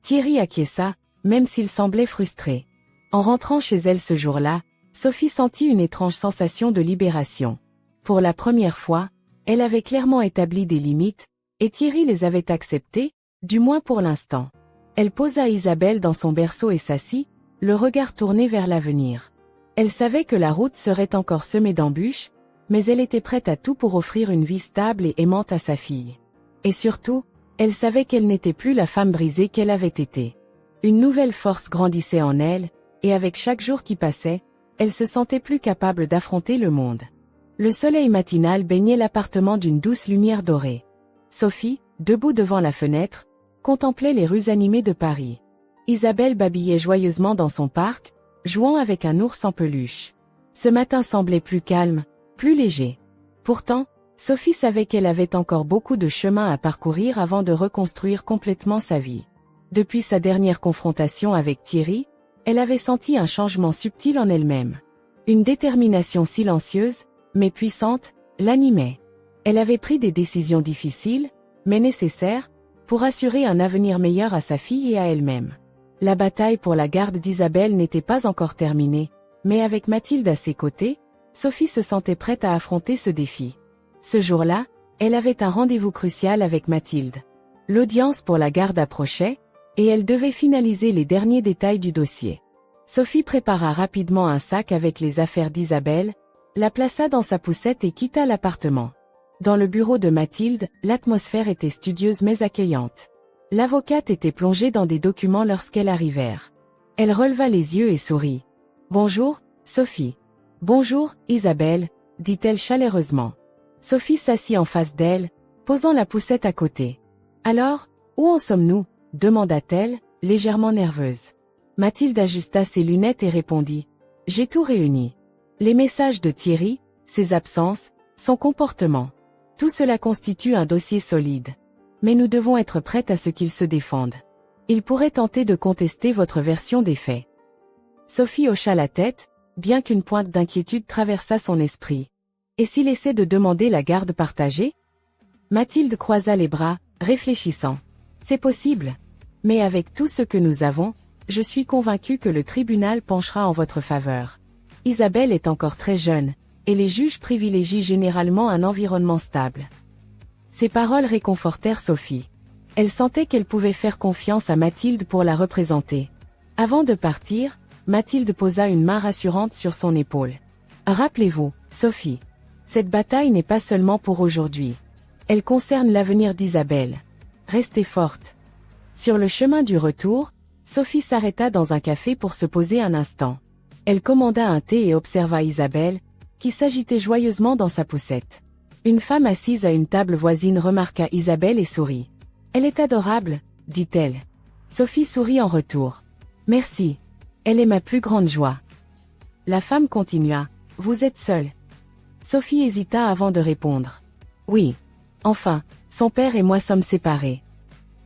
Thierry acquiesça, même s'il semblait frustré. En rentrant chez elle ce jour-là, Sophie sentit une étrange sensation de libération. Pour la première fois, elle avait clairement établi des limites, et Thierry les avait acceptées, du moins pour l'instant. Elle posa Isabelle dans son berceau et s'assit, le regard tourné vers l'avenir. Elle savait que la route serait encore semée d'embûches, mais elle était prête à tout pour offrir une vie stable et aimante à sa fille. Et surtout, elle savait qu'elle n'était plus la femme brisée qu'elle avait été. Une nouvelle force grandissait en elle, et avec chaque jour qui passait, elle se sentait plus capable d'affronter le monde. Le soleil matinal baignait l'appartement d'une douce lumière dorée. Sophie, debout devant la fenêtre, contemplait les rues animées de Paris. Isabelle babillait joyeusement dans son parc, jouant avec un ours en peluche. Ce matin semblait plus calme, plus léger. Pourtant, Sophie savait qu'elle avait encore beaucoup de chemin à parcourir avant de reconstruire complètement sa vie. Depuis sa dernière confrontation avec Thierry, elle avait senti un changement subtil en elle-même. Une détermination silencieuse, mais puissante, l'animait. Elle avait pris des décisions difficiles, mais nécessaires, pour assurer un avenir meilleur à sa fille et à elle-même. La bataille pour la garde d'Isabelle n'était pas encore terminée, mais avec Mathilde à ses côtés, Sophie se sentait prête à affronter ce défi. Ce jour-là, elle avait un rendez-vous crucial avec Mathilde. L'audience pour la garde approchait, et elle devait finaliser les derniers détails du dossier. Sophie prépara rapidement un sac avec les affaires d'Isabelle, la plaça dans sa poussette et quitta l'appartement. Dans le bureau de Mathilde, l'atmosphère était studieuse mais accueillante. L'avocate était plongée dans des documents lorsqu'elle arrivèrent. Elle releva les yeux et sourit. « Bonjour, Sophie. »« Bonjour, Isabelle, » dit-elle chaleureusement. Sophie s'assit en face d'elle, posant la poussette à côté. « Alors, où en sommes-nous » demanda-t-elle, légèrement nerveuse. Mathilde ajusta ses lunettes et répondit. « J'ai tout réuni. Les messages de Thierry, ses absences, son comportement. Tout cela constitue un dossier solide. Mais nous devons être prêtes à ce qu'il se défende. Il pourrait tenter de contester votre version des faits. » Sophie hocha la tête, bien qu'une pointe d'inquiétude traversât son esprit. Et s'il essaie de demander la garde partagée? Mathilde croisa les bras, réfléchissant. C'est possible. Mais avec tout ce que nous avons, je suis convaincue que le tribunal penchera en votre faveur. Isabelle est encore très jeune, et les juges privilégient généralement un environnement stable. Ces paroles réconfortèrent Sophie. Elle sentait qu'elle pouvait faire confiance à Mathilde pour la représenter. Avant de partir, Mathilde posa une main rassurante sur son épaule. Rappelez-vous, Sophie. Cette bataille n'est pas seulement pour aujourd'hui. Elle concerne l'avenir d'Isabelle. Restez forte. Sur le chemin du retour, Sophie s'arrêta dans un café pour se poser un instant. Elle commanda un thé et observa Isabelle, qui s'agitait joyeusement dans sa poussette. Une femme assise à une table voisine remarqua Isabelle et sourit. « Elle est adorable, » dit-elle. Sophie sourit en retour. « Merci. Elle est ma plus grande joie. » La femme continua. « Vous êtes seule. » Sophie hésita avant de répondre. « Oui. Enfin, son père et moi sommes séparés. »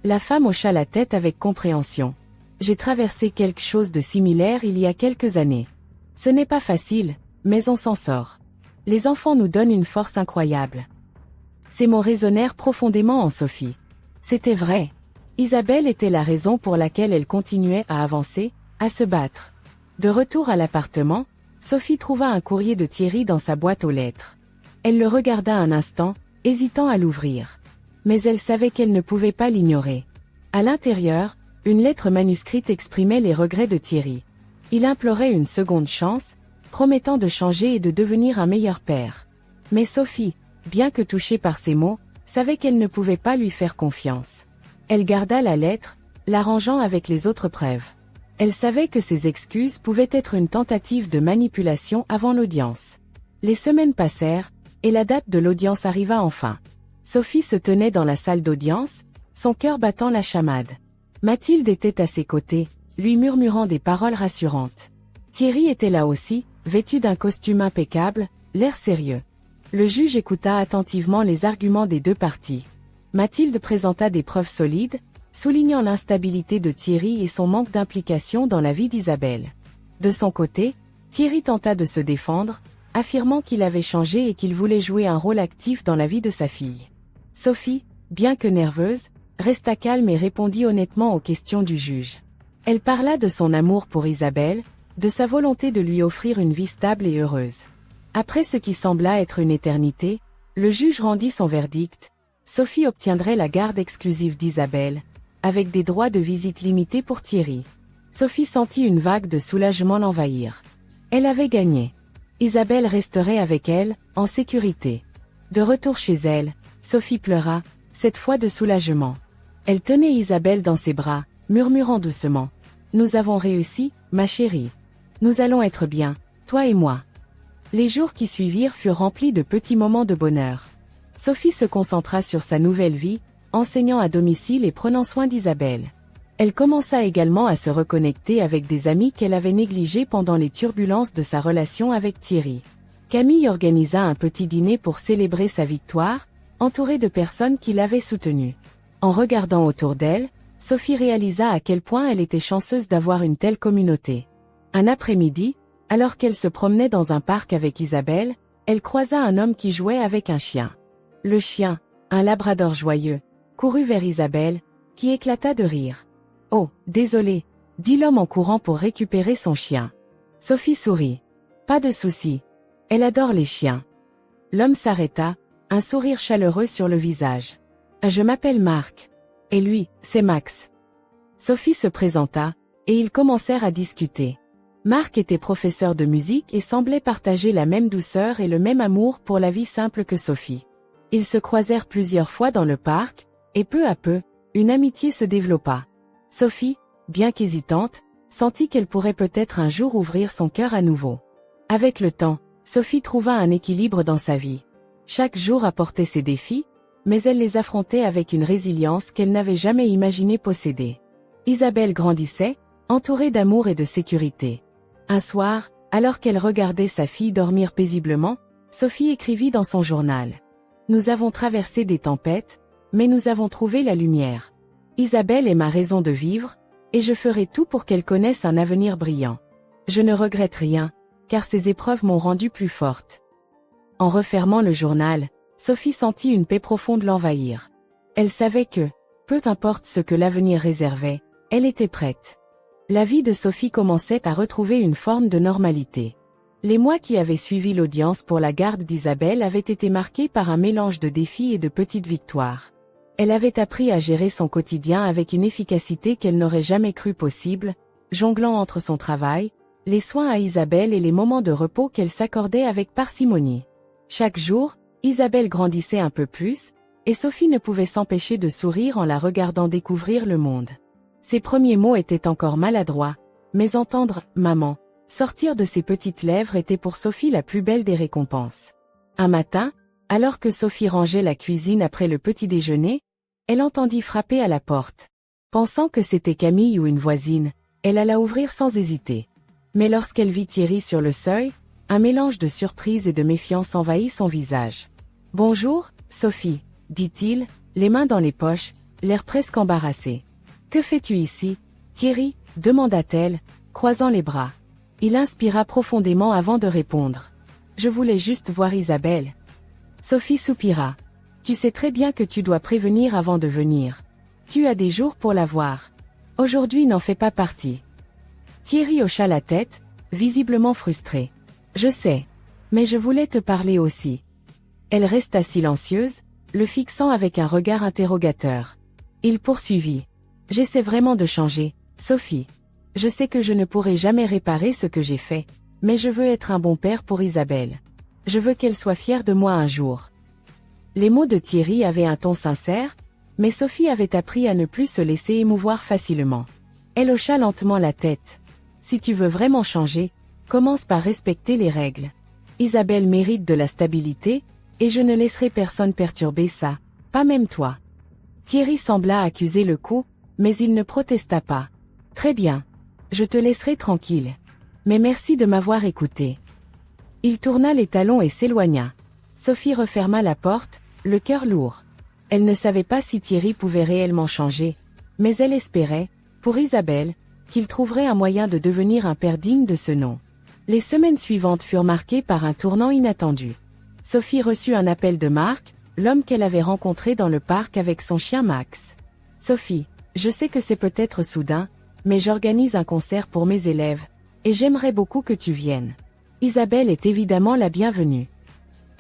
La femme hocha la tête avec compréhension. « J'ai traversé quelque chose de similaire il y a quelques années. Ce n'est pas facile, mais on s'en sort. Les enfants nous donnent une force incroyable. » Ces mots résonnèrent profondément en Sophie. C'était vrai. Isabelle était la raison pour laquelle elle continuait à avancer, à se battre. De retour à l'appartement, Sophie trouva un courrier de Thierry dans sa boîte aux lettres. Elle le regarda un instant, hésitant à l'ouvrir. Mais elle savait qu'elle ne pouvait pas l'ignorer. À l'intérieur, une lettre manuscrite exprimait les regrets de Thierry. Il implorait une seconde chance, promettant de changer et de devenir un meilleur père. Mais Sophie, bien que touchée par ces mots, savait qu'elle ne pouvait pas lui faire confiance. Elle garda la lettre, l'arrangeant avec les autres preuves. Elle savait que ces excuses pouvaient être une tentative de manipulation avant l'audience. Les semaines passèrent, et la date de l'audience arriva enfin. Sophie se tenait dans la salle d'audience, son cœur battant la chamade. Mathilde était à ses côtés, lui murmurant des paroles rassurantes. Thierry était là aussi, vêtu d'un costume impeccable, l'air sérieux. Le juge écouta attentivement les arguments des deux parties. Mathilde présenta des preuves solides, soulignant l'instabilité de Thierry et son manque d'implication dans la vie d'Isabelle. De son côté, Thierry tenta de se défendre, affirmant qu'il avait changé et qu'il voulait jouer un rôle actif dans la vie de sa fille. Sophie, bien que nerveuse, resta calme et répondit honnêtement aux questions du juge. Elle parla de son amour pour Isabelle, de sa volonté de lui offrir une vie stable et heureuse. Après ce qui sembla être une éternité, le juge rendit son verdict. Sophie obtiendrait la garde exclusive d'Isabelle, avec des droits de visite limités pour Thierry. Sophie sentit une vague de soulagement l'envahir. Elle avait gagné. Isabelle resterait avec elle, en sécurité. De retour chez elle, Sophie pleura, cette fois de soulagement. Elle tenait Isabelle dans ses bras, murmurant doucement. « Nous avons réussi, ma chérie. Nous allons être bien, toi et moi. » Les jours qui suivirent furent remplis de petits moments de bonheur. Sophie se concentra sur sa nouvelle vie, enseignant à domicile et prenant soin d'Isabelle. Elle commença également à se reconnecter avec des amis qu'elle avait négligés pendant les turbulences de sa relation avec Thierry. Camille organisa un petit dîner pour célébrer sa victoire, entourée de personnes qui l'avaient soutenue. En regardant autour d'elle, Sophie réalisa à quel point elle était chanceuse d'avoir une telle communauté. Un après-midi, alors qu'elle se promenait dans un parc avec Isabelle, elle croisa un homme qui jouait avec un chien. Le chien, un labrador joyeux, courut vers Isabelle, qui éclata de rire. « Oh, désolé, » dit l'homme en courant pour récupérer son chien. Sophie sourit. « Pas de souci. Elle adore les chiens. » L'homme s'arrêta, un sourire chaleureux sur le visage. « Je m'appelle Marc. Et lui, c'est Max. » Sophie se présenta, et ils commencèrent à discuter. Marc était professeur de musique et semblait partager la même douceur et le même amour pour la vie simple que Sophie. Ils se croisèrent plusieurs fois dans le parc, et peu à peu, une amitié se développa. Sophie, bien qu'hésitante, sentit qu'elle pourrait peut-être un jour ouvrir son cœur à nouveau. Avec le temps, Sophie trouva un équilibre dans sa vie. Chaque jour apportait ses défis, mais elle les affrontait avec une résilience qu'elle n'avait jamais imaginé posséder. Isabelle grandissait, entourée d'amour et de sécurité. Un soir, alors qu'elle regardait sa fille dormir paisiblement, Sophie écrivit dans son journal. « Nous avons traversé des tempêtes, mais nous avons trouvé la lumière. Isabelle est ma raison de vivre, et je ferai tout pour qu'elle connaisse un avenir brillant. Je ne regrette rien, car ces épreuves m'ont rendue plus forte. » En refermant le journal, Sophie sentit une paix profonde l'envahir. Elle savait que, peu importe ce que l'avenir réservait, elle était prête. La vie de Sophie commençait à retrouver une forme de normalité. Les mois qui avaient suivi l'audience pour la garde d'Isabelle avaient été marqués par un mélange de défis et de petites victoires. Elle avait appris à gérer son quotidien avec une efficacité qu'elle n'aurait jamais cru possible, jonglant entre son travail, les soins à Isabelle et les moments de repos qu'elle s'accordait avec parcimonie. Chaque jour, Isabelle grandissait un peu plus, et Sophie ne pouvait s'empêcher de sourire en la regardant découvrir le monde. Ses premiers mots étaient encore maladroits, mais entendre « maman » sortir de ses petites lèvres était pour Sophie la plus belle des récompenses. Un matin, alors que Sophie rangeait la cuisine après le petit déjeuner, elle entendit frapper à la porte. Pensant que c'était Camille ou une voisine, elle alla ouvrir sans hésiter. Mais lorsqu'elle vit Thierry sur le seuil, un mélange de surprise et de méfiance envahit son visage. « Bonjour, Sophie » dit-il, les mains dans les poches, l'air presque embarrassé. « Que fais-tu ici, Thierry » demanda-t-elle, croisant les bras. Il inspira profondément avant de répondre. « Je voulais juste voir Isabelle. » Sophie soupira. « Tu sais très bien que tu dois prévenir avant de venir. Tu as des jours pour la voir. Aujourd'hui n'en fait pas partie. » Thierry hocha la tête, visiblement frustré. « Je sais. Mais je voulais te parler aussi. » Elle resta silencieuse, le fixant avec un regard interrogateur. Il poursuivit. « J'essaie vraiment de changer, Sophie. Je sais que je ne pourrai jamais réparer ce que j'ai fait, mais je veux être un bon père pour Isabelle. Je veux qu'elle soit fière de moi un jour. » Les mots de Thierry avaient un ton sincère, mais Sophie avait appris à ne plus se laisser émouvoir facilement. Elle hocha lentement la tête. « Si tu veux vraiment changer, commence par respecter les règles. Isabelle mérite de la stabilité, et je ne laisserai personne perturber ça, Pas même toi. Thierry sembla accuser le coup, mais il ne protesta pas. Très bien. Je te laisserai tranquille. Mais merci de m'avoir écouté. Il tourna les talons et s'éloigna. Sophie referma la porte, le cœur lourd. Elle ne savait pas si Thierry pouvait réellement changer, mais elle espérait, pour Isabelle, qu'il trouverait un moyen de devenir un père digne de ce nom. Les semaines suivantes furent marquées par un tournant inattendu. Sophie reçut un appel de Marc, l'homme qu'elle avait rencontré dans le parc avec son chien Max. « Sophie, je sais que c'est peut-être soudain, mais j'organise un concert pour mes élèves, et j'aimerais beaucoup que tu viennes. Isabelle est évidemment la bienvenue. »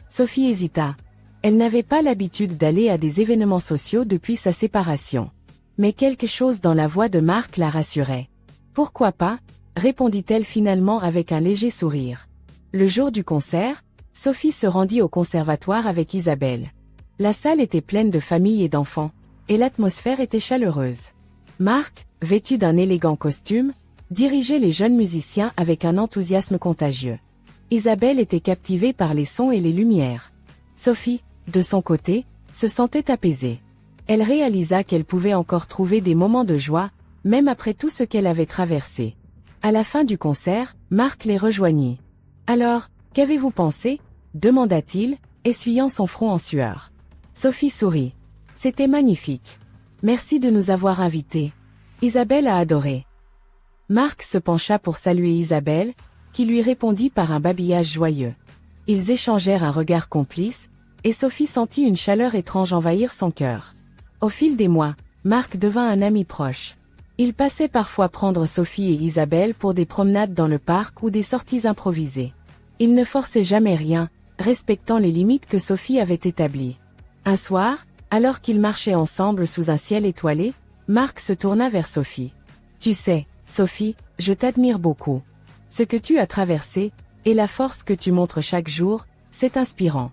Sophie hésita. Elle n'avait pas l'habitude d'aller à des événements sociaux depuis sa séparation. Mais quelque chose dans la voix de Marc la rassurait. « Pourquoi pas ?» répondit-elle finalement avec un léger sourire. Le jour du concert, Sophie se rendit au conservatoire avec Isabelle. La salle était pleine de familles et d'enfants, et l'atmosphère était chaleureuse. Marc, vêtu d'un élégant costume, dirigeait les jeunes musiciens avec un enthousiasme contagieux. Isabelle était captivée par les sons et les lumières. Sophie, de son côté, se sentait apaisée. Elle réalisa qu'elle pouvait encore trouver des moments de joie, même après tout ce qu'elle avait traversé. À la fin du concert, Marc les rejoignit. « Alors, qu'avez-vous pensé ?» demanda-t-il, essuyant son front en sueur. Sophie sourit. « C'était magnifique. Merci de nous avoir invités. Isabelle a adoré. » Marc se pencha pour saluer Isabelle, qui lui répondit par un babillage joyeux. Ils échangèrent un regard complice, et Sophie sentit une chaleur étrange envahir son cœur. Au fil des mois, Marc devint un ami proche. Il passait parfois prendre Sophie et Isabelle pour des promenades dans le parc ou des sorties improvisées. Il ne forçait jamais rien, respectant les limites que Sophie avait établies. Un soir, alors qu'ils marchaient ensemble sous un ciel étoilé, Marc se tourna vers Sophie. « Tu sais, Sophie, je t'admire beaucoup. Ce que tu as traversé, et la force que tu montres chaque jour, c'est inspirant. »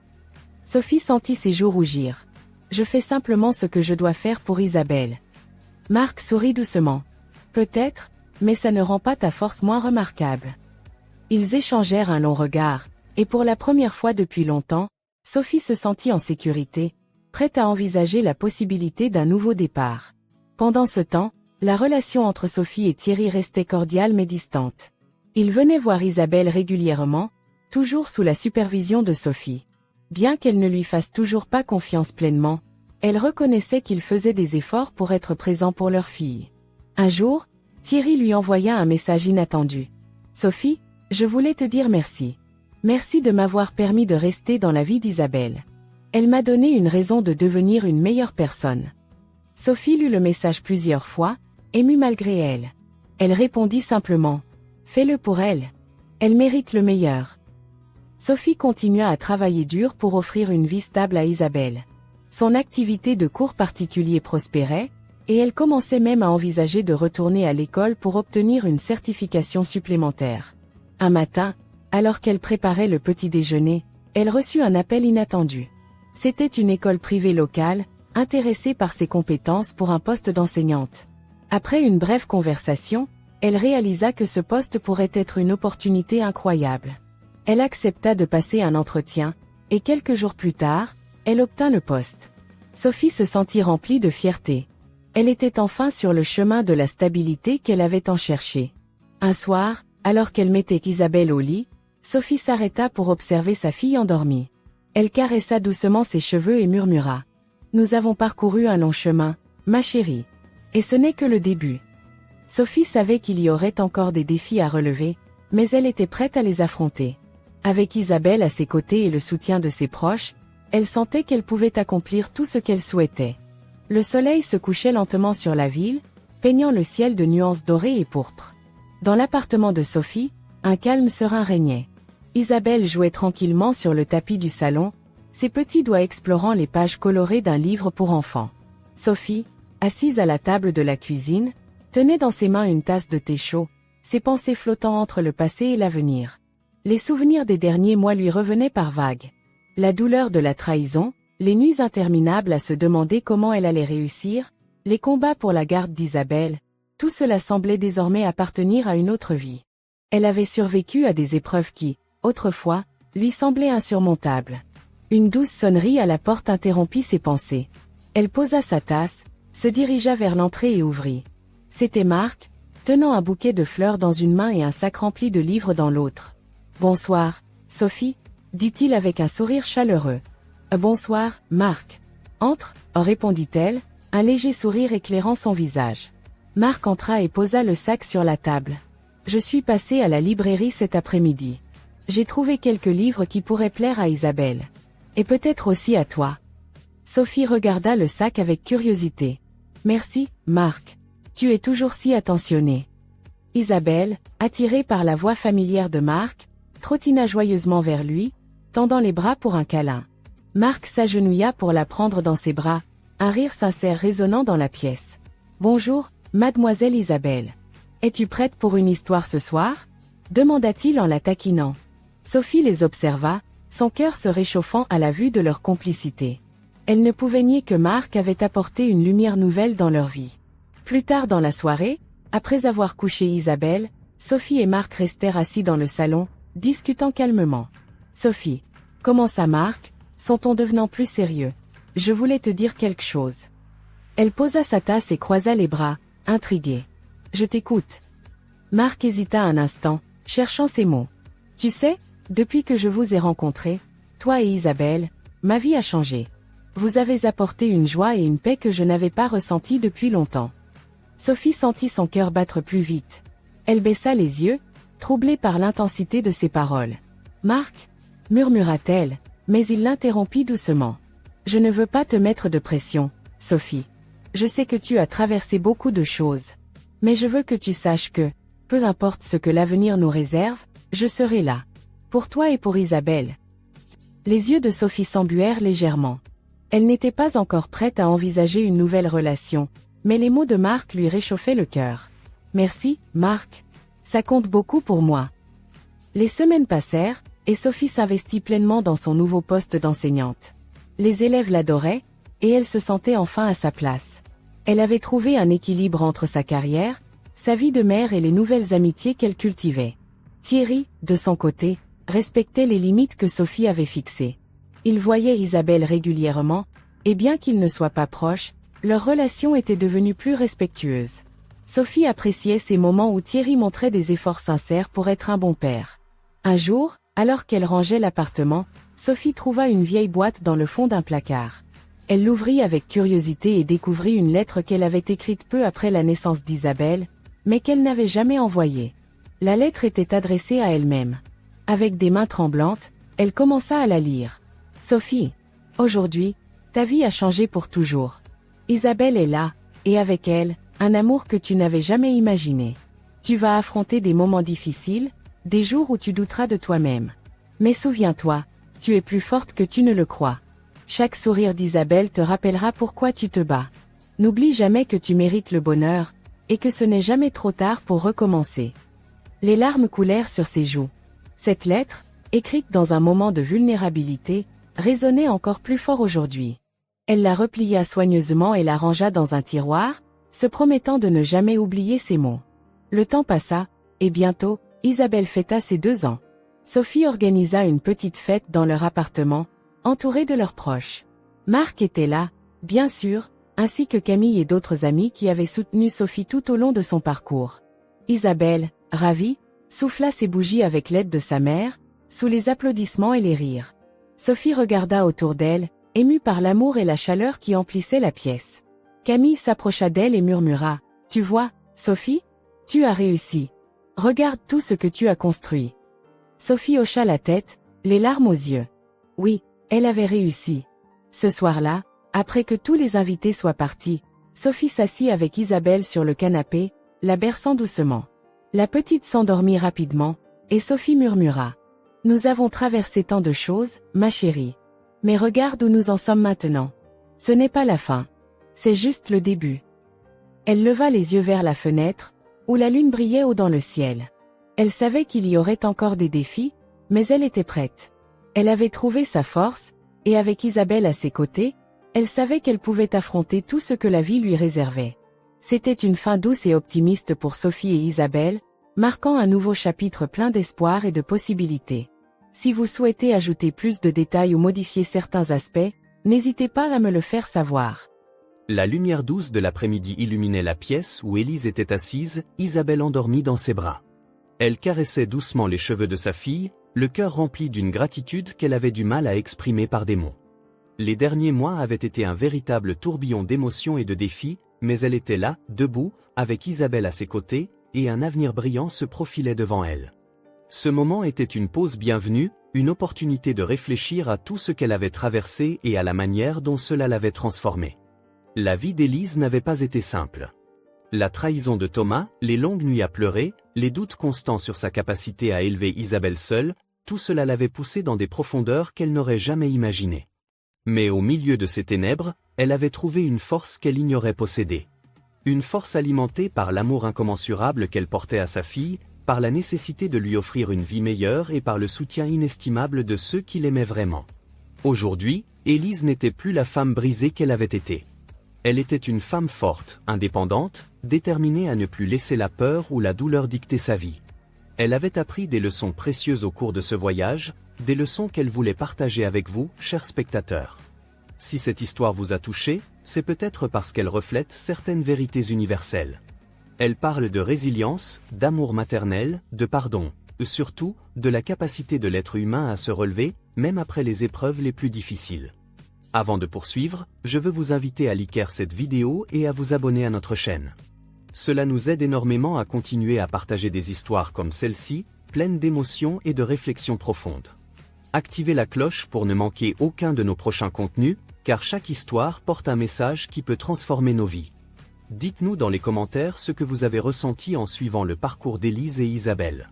Sophie sentit ses joues rougir. « Je fais simplement ce que je dois faire pour Isabelle. » Marc sourit doucement. « Peut-être, mais ça ne rend pas ta force moins remarquable. » Ils échangèrent un long regard, et pour la première fois depuis longtemps, Sophie se sentit en sécurité, prête à envisager la possibilité d'un nouveau départ. Pendant ce temps, la relation entre Sophie et Thierry restait cordiale mais distante. Il venait voir Isabelle régulièrement, toujours sous la supervision de Sophie. Bien qu'elle ne lui fasse toujours pas confiance pleinement, elle reconnaissait qu'il faisait des efforts pour être présent pour leur fille. Un jour, Thierry lui envoya un message inattendu. « Sophie, je voulais te dire merci. Merci de m'avoir permis de rester dans la vie d'Isabelle. Elle m'a donné une raison de devenir une meilleure personne. » Sophie lut le message plusieurs fois, émue malgré elle. Elle répondit simplement « Fais-le pour elle. Elle mérite le meilleur. » Sophie continua à travailler dur pour offrir une vie stable à Isabelle. Son activité de cours particulier prospérait, et elle commençait même à envisager de retourner à l'école pour obtenir une certification supplémentaire. Un matin, alors qu'elle préparait le petit déjeuner, elle reçut un appel inattendu. C'était une école privée locale, intéressée par ses compétences pour un poste d'enseignante. Après une brève conversation, elle réalisa que ce poste pourrait être une opportunité incroyable. Elle accepta de passer un entretien, et quelques jours plus tard, elle obtint le poste. Sophie se sentit remplie de fierté. Elle était enfin sur le chemin de la stabilité qu'elle avait tant cherché. Un soir, alors qu'elle mettait Isabelle au lit, Sophie s'arrêta pour observer sa fille endormie. Elle caressa doucement ses cheveux et murmura. « Nous avons parcouru un long chemin, ma chérie. Et ce n'est que le début. » Sophie savait qu'il y aurait encore des défis à relever, mais elle était prête à les affronter. Avec Isabelle à ses côtés et le soutien de ses proches, elle sentait qu'elle pouvait accomplir tout ce qu'elle souhaitait. Le soleil se couchait lentement sur la ville, peignant le ciel de nuances dorées et pourpres. Dans l'appartement de Sophie, un calme serein régnait. Isabelle jouait tranquillement sur le tapis du salon, ses petits doigts explorant les pages colorées d'un livre pour enfants. Sophie, assise à la table de la cuisine, tenait dans ses mains une tasse de thé chaud, ses pensées flottant entre le passé et l'avenir. Les souvenirs des derniers mois lui revenaient par vagues. La douleur de la trahison, les nuits interminables à se demander comment elle allait réussir, les combats pour la garde d'Isabelle, tout cela semblait désormais appartenir à une autre vie. Elle avait survécu à des épreuves qui, autrefois, lui semblaient insurmontables. Une douce sonnerie à la porte interrompit ses pensées. Elle posa sa tasse, se dirigea vers l'entrée et ouvrit. C'était Marc, tenant un bouquet de fleurs dans une main et un sac rempli de livres dans l'autre. « Bonsoir, Sophie », dit-il avec un sourire chaleureux. « Bonsoir, Marc. »« Entre », répondit-elle, un léger sourire éclairant son visage. Marc entra et posa le sac sur la table. « Je suis passé à la librairie cet après-midi. J'ai trouvé quelques livres qui pourraient plaire à Isabelle. Et peut-être aussi à toi. » Sophie regarda le sac avec curiosité. « Merci, Marc. Tu es toujours si attentionné. » Isabelle, attirée par la voix familière de Marc, trottina joyeusement vers lui, tendant les bras pour un câlin. Marc s'agenouilla pour la prendre dans ses bras, un rire sincère résonnant dans la pièce. « Bonjour, mademoiselle Isabelle. Es-tu prête pour une histoire ce soir ?» demanda-t-il en la taquinant. Sophie les observa, son cœur se réchauffant à la vue de leur complicité. Elle ne pouvait nier que Marc avait apporté une lumière nouvelle dans leur vie. Plus tard dans la soirée, après avoir couché Isabelle, Sophie et Marc restèrent assis dans le salon, discutant calmement. « Sophie, commença Marc, son ton devenant plus sérieux. Je voulais te dire quelque chose. » Elle posa sa tasse et croisa les bras, intriguée. « Je t'écoute. » Marc hésita un instant, cherchant ses mots. « Tu sais, depuis que je vous ai rencontrés, toi et Isabelle, ma vie a changé. Vous avez apporté une joie et une paix que je n'avais pas ressentie depuis longtemps. » Sophie sentit son cœur battre plus vite. Elle baissa les yeux, troublée par l'intensité de ses paroles. « Marc » murmura-t-elle, mais il l'interrompit doucement. « Je ne veux pas te mettre de pression, Sophie. Je sais que tu as traversé beaucoup de choses. Mais je veux que tu saches que, peu importe ce que l'avenir nous réserve, je serai là. Pour toi et pour Isabelle. » Les yeux de Sophie s'embuèrent légèrement. Elle n'était pas encore prête à envisager une nouvelle relation, mais les mots de Marc lui réchauffaient le cœur. « Merci, Marc. Ça compte beaucoup pour moi. » Les semaines passèrent, et Sophie s'investit pleinement dans son nouveau poste d'enseignante. Les élèves l'adoraient, et elle se sentait enfin à sa place. Elle avait trouvé un équilibre entre sa carrière, sa vie de mère et les nouvelles amitiés qu'elle cultivait. Thierry, de son côté, respectait les limites que Sophie avait fixées. Il voyait Isabelle régulièrement, et bien qu'ils ne soient pas proches, leur relation était devenue plus respectueuse. Sophie appréciait ces moments où Thierry montrait des efforts sincères pour être un bon père. Un jour, alors qu'elle rangeait l'appartement, Sophie trouva une vieille boîte dans le fond d'un placard. Elle l'ouvrit avec curiosité et découvrit une lettre qu'elle avait écrite peu après la naissance d'Isabelle, mais qu'elle n'avait jamais envoyée. La lettre était adressée à elle-même. Avec des mains tremblantes, elle commença à la lire. « Sophie, aujourd'hui, ta vie a changé pour toujours. Isabelle est là, et avec elle, un amour que tu n'avais jamais imaginé. Tu vas affronter des moments difficiles, des jours où tu douteras de toi-même. Mais souviens-toi, tu es plus forte que tu ne le crois. Chaque sourire d'Isabelle te rappellera pourquoi tu te bats. N'oublie jamais que tu mérites le bonheur, et que ce n'est jamais trop tard pour recommencer. » Les larmes coulèrent sur ses joues. Cette lettre, écrite dans un moment de vulnérabilité, résonnait encore plus fort aujourd'hui. Elle la replia soigneusement et la rangea dans un tiroir, se promettant de ne jamais oublier ces mots. Le temps passa, et bientôt, Isabelle fêta ses 2 ans. Sophie organisa une petite fête dans leur appartement, entourée de leurs proches. Marc était là, bien sûr, ainsi que Camille et d'autres amis qui avaient soutenu Sophie tout au long de son parcours. Isabelle, ravie, souffla ses bougies avec l'aide de sa mère, sous les applaudissements et les rires. Sophie regarda autour d'elle, émue par l'amour et la chaleur qui emplissaient la pièce. Camille s'approcha d'elle et murmura, « Tu vois, Sophie? Tu as réussi. Regarde tout ce que tu as construit. » Sophie hocha la tête, les larmes aux yeux. Oui, elle avait réussi. Ce soir-là, après que tous les invités soient partis, Sophie s'assit avec Isabelle sur le canapé, la berçant doucement. La petite s'endormit rapidement, et Sophie murmura. « Nous avons traversé tant de choses, ma chérie. Mais regarde où nous en sommes maintenant. Ce n'est pas la fin. C'est juste le début. » Elle leva les yeux vers la fenêtre, où la lune brillait haut dans le ciel. Elle savait qu'il y aurait encore des défis, mais elle était prête. Elle avait trouvé sa force, et avec Isabelle à ses côtés, elle savait qu'elle pouvait affronter tout ce que la vie lui réservait. C'était une fin douce et optimiste pour Sophie et Isabelle, marquant un nouveau chapitre plein d'espoir et de possibilités. Si vous souhaitez ajouter plus de détails ou modifier certains aspects, n'hésitez pas à me le faire savoir. La lumière douce de l'après-midi illuminait la pièce où Élise était assise, Isabelle endormie dans ses bras. Elle caressait doucement les cheveux de sa fille, le cœur rempli d'une gratitude qu'elle avait du mal à exprimer par des mots. Les derniers mois avaient été un véritable tourbillon d'émotions et de défis, mais elle était là, debout, avec Isabelle à ses côtés, et un avenir brillant se profilait devant elle. Ce moment était une pause bienvenue, une opportunité de réfléchir à tout ce qu'elle avait traversé et à la manière dont cela l'avait transformée. La vie d'Élise n'avait pas été simple. La trahison de Thomas, les longues nuits à pleurer, les doutes constants sur sa capacité à élever Isabelle seule, tout cela l'avait poussée dans des profondeurs qu'elle n'aurait jamais imaginées. Mais au milieu de ces ténèbres, elle avait trouvé une force qu'elle ignorait posséder. Une force alimentée par l'amour incommensurable qu'elle portait à sa fille, par la nécessité de lui offrir une vie meilleure et par le soutien inestimable de ceux qui l'aimaient vraiment. Aujourd'hui, Élise n'était plus la femme brisée qu'elle avait été. Elle était une femme forte, indépendante, déterminée à ne plus laisser la peur ou la douleur dicter sa vie. Elle avait appris des leçons précieuses au cours de ce voyage, des leçons qu'elle voulait partager avec vous, chers spectateurs. Si cette histoire vous a touché, c'est peut-être parce qu'elle reflète certaines vérités universelles. Elle parle de résilience, d'amour maternel, de pardon, et surtout, de la capacité de l'être humain à se relever, même après les épreuves les plus difficiles. Avant de poursuivre, je veux vous inviter à liker cette vidéo et à vous abonner à notre chaîne. Cela nous aide énormément à continuer à partager des histoires comme celle-ci, pleines d'émotions et de réflexions profondes. Activez la cloche pour ne manquer aucun de nos prochains contenus, car chaque histoire porte un message qui peut transformer nos vies. Dites-nous dans les commentaires ce que vous avez ressenti en suivant le parcours d'Élise et Isabelle.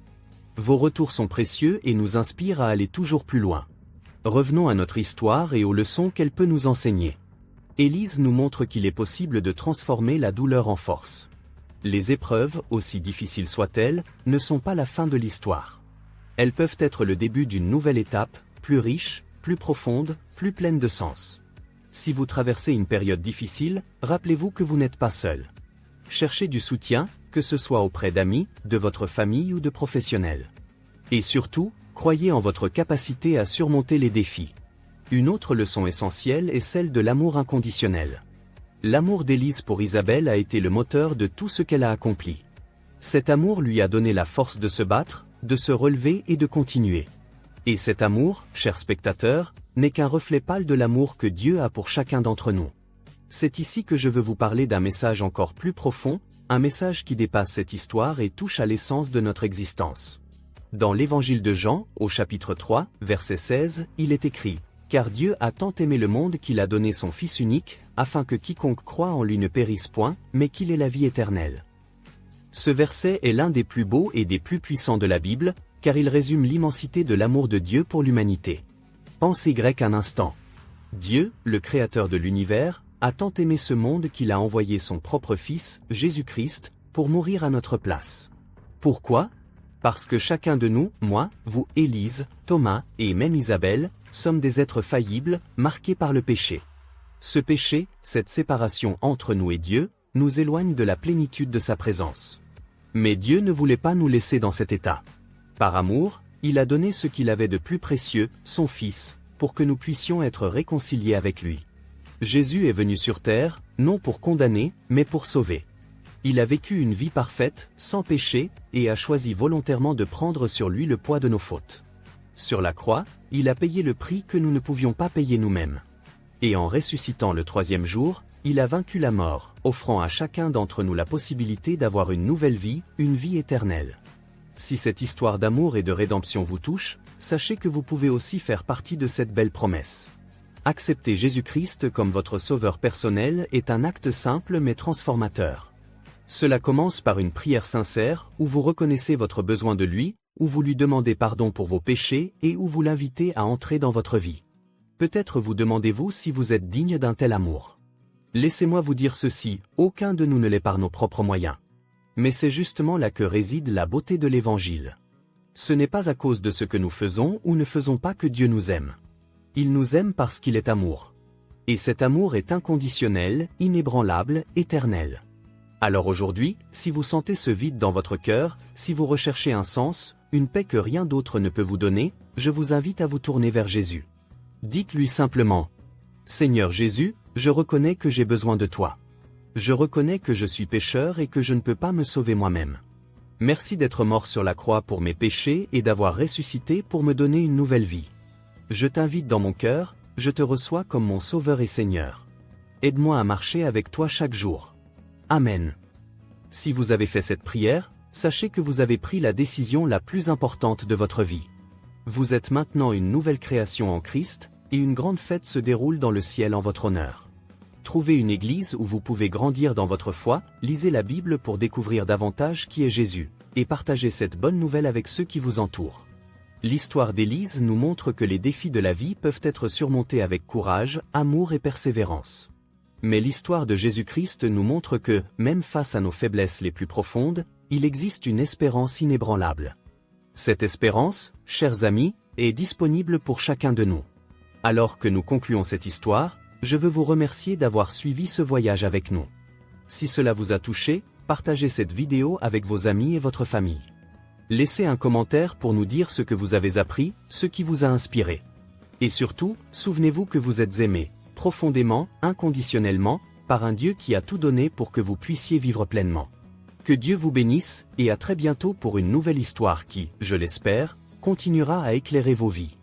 Vos retours sont précieux et nous inspirent à aller toujours plus loin. Revenons à notre histoire et aux leçons qu'elle peut nous enseigner. Élise nous montre qu'il est possible de transformer la douleur en force. Les épreuves, aussi difficiles soient-elles, ne sont pas la fin de l'histoire. Elles peuvent être le début d'une nouvelle étape, plus riche, plus profonde, plus pleine de sens. Si vous traversez une période difficile, rappelez-vous que vous n'êtes pas seul. Cherchez du soutien, que ce soit auprès d'amis, de votre famille ou de professionnels. Et surtout, croyez en votre capacité à surmonter les défis. Une autre leçon essentielle est celle de l'amour inconditionnel. L'amour d'Élise pour Isabelle a été le moteur de tout ce qu'elle a accompli. Cet amour lui a donné la force de se battre, de se relever et de continuer. Et cet amour, chers spectateurs, n'est qu'un reflet pâle de l'amour que Dieu a pour chacun d'entre nous. C'est ici que je veux vous parler d'un message encore plus profond, un message qui dépasse cette histoire et touche à l'essence de notre existence. Dans l'évangile de Jean, au chapitre 3, verset 16, il est écrit « Car Dieu a tant aimé le monde qu'il a donné son Fils unique, afin que quiconque croit en lui ne périsse point, mais qu'il ait la vie éternelle. » Ce verset est l'un des plus beaux et des plus puissants de la Bible, car il résume l'immensité de l'amour de Dieu pour l'humanité. Pensez grec un instant. Dieu, le créateur de l'univers, a tant aimé ce monde qu'il a envoyé son propre Fils, Jésus-Christ, pour mourir à notre place. Pourquoi ? Parce que chacun de nous, moi, vous, Élise, Thomas, et même Isabelle, sommes des êtres faillibles, marqués par le péché. Ce péché, cette séparation entre nous et Dieu, nous éloigne de la plénitude de sa présence. Mais Dieu ne voulait pas nous laisser dans cet état. Par amour, il a donné ce qu'il avait de plus précieux, son Fils, pour que nous puissions être réconciliés avec lui. Jésus est venu sur terre, non pour condamner, mais pour sauver. Il a vécu une vie parfaite, sans péché, et a choisi volontairement de prendre sur lui le poids de nos fautes. Sur la croix, il a payé le prix que nous ne pouvions pas payer nous-mêmes. Et en ressuscitant le troisième jour, il a vaincu la mort, offrant à chacun d'entre nous la possibilité d'avoir une nouvelle vie, une vie éternelle. Si cette histoire d'amour et de rédemption vous touche, sachez que vous pouvez aussi faire partie de cette belle promesse. Accepter Jésus-Christ comme votre sauveur personnel est un acte simple mais transformateur. Cela commence par une prière sincère, où vous reconnaissez votre besoin de lui, où vous lui demandez pardon pour vos péchés et où vous l'invitez à entrer dans votre vie. Peut-être vous demandez-vous si vous êtes digne d'un tel amour. Laissez-moi vous dire ceci, aucun de nous ne l'est par nos propres moyens. Mais c'est justement là que réside la beauté de l'Évangile. Ce n'est pas à cause de ce que nous faisons ou ne faisons pas que Dieu nous aime. Il nous aime parce qu'il est amour. Et cet amour est inconditionnel, inébranlable, éternel. Alors aujourd'hui, si vous sentez ce vide dans votre cœur, si vous recherchez un sens, une paix que rien d'autre ne peut vous donner, je vous invite à vous tourner vers Jésus. Dites-lui simplement « Seigneur Jésus, Je reconnais que j'ai besoin de toi. Je reconnais que je suis pécheur et que je ne peux pas me sauver moi-même. Merci d'être mort sur la croix pour mes péchés et d'avoir ressuscité pour me donner une nouvelle vie. Je t'invite dans mon cœur, je te reçois comme mon Sauveur et Seigneur. Aide-moi à marcher avec toi chaque jour. Amen. Si vous avez fait cette prière, sachez que vous avez pris la décision la plus importante de votre vie. Vous êtes maintenant une nouvelle création en Christ, et une grande fête se déroule dans le ciel en votre honneur. Trouvez une église où vous pouvez grandir dans votre foi, lisez la Bible pour découvrir davantage qui est Jésus, et partagez cette bonne nouvelle avec ceux qui vous entourent. L'histoire d'Élise nous montre que les défis de la vie peuvent être surmontés avec courage, amour et persévérance. Mais l'histoire de Jésus-Christ nous montre que, même face à nos faiblesses les plus profondes, il existe une espérance inébranlable. Cette espérance, chers amis, est disponible pour chacun de nous. Alors que nous concluons cette histoire, je veux vous remercier d'avoir suivi ce voyage avec nous. Si cela vous a touché, partagez cette vidéo avec vos amis et votre famille. Laissez un commentaire pour nous dire ce que vous avez appris, ce qui vous a inspiré. Et surtout, souvenez-vous que vous êtes aimés, profondément, inconditionnellement, par un Dieu qui a tout donné pour que vous puissiez vivre pleinement. Que Dieu vous bénisse, et à très bientôt pour une nouvelle histoire qui, je l'espère, continuera à éclairer vos vies.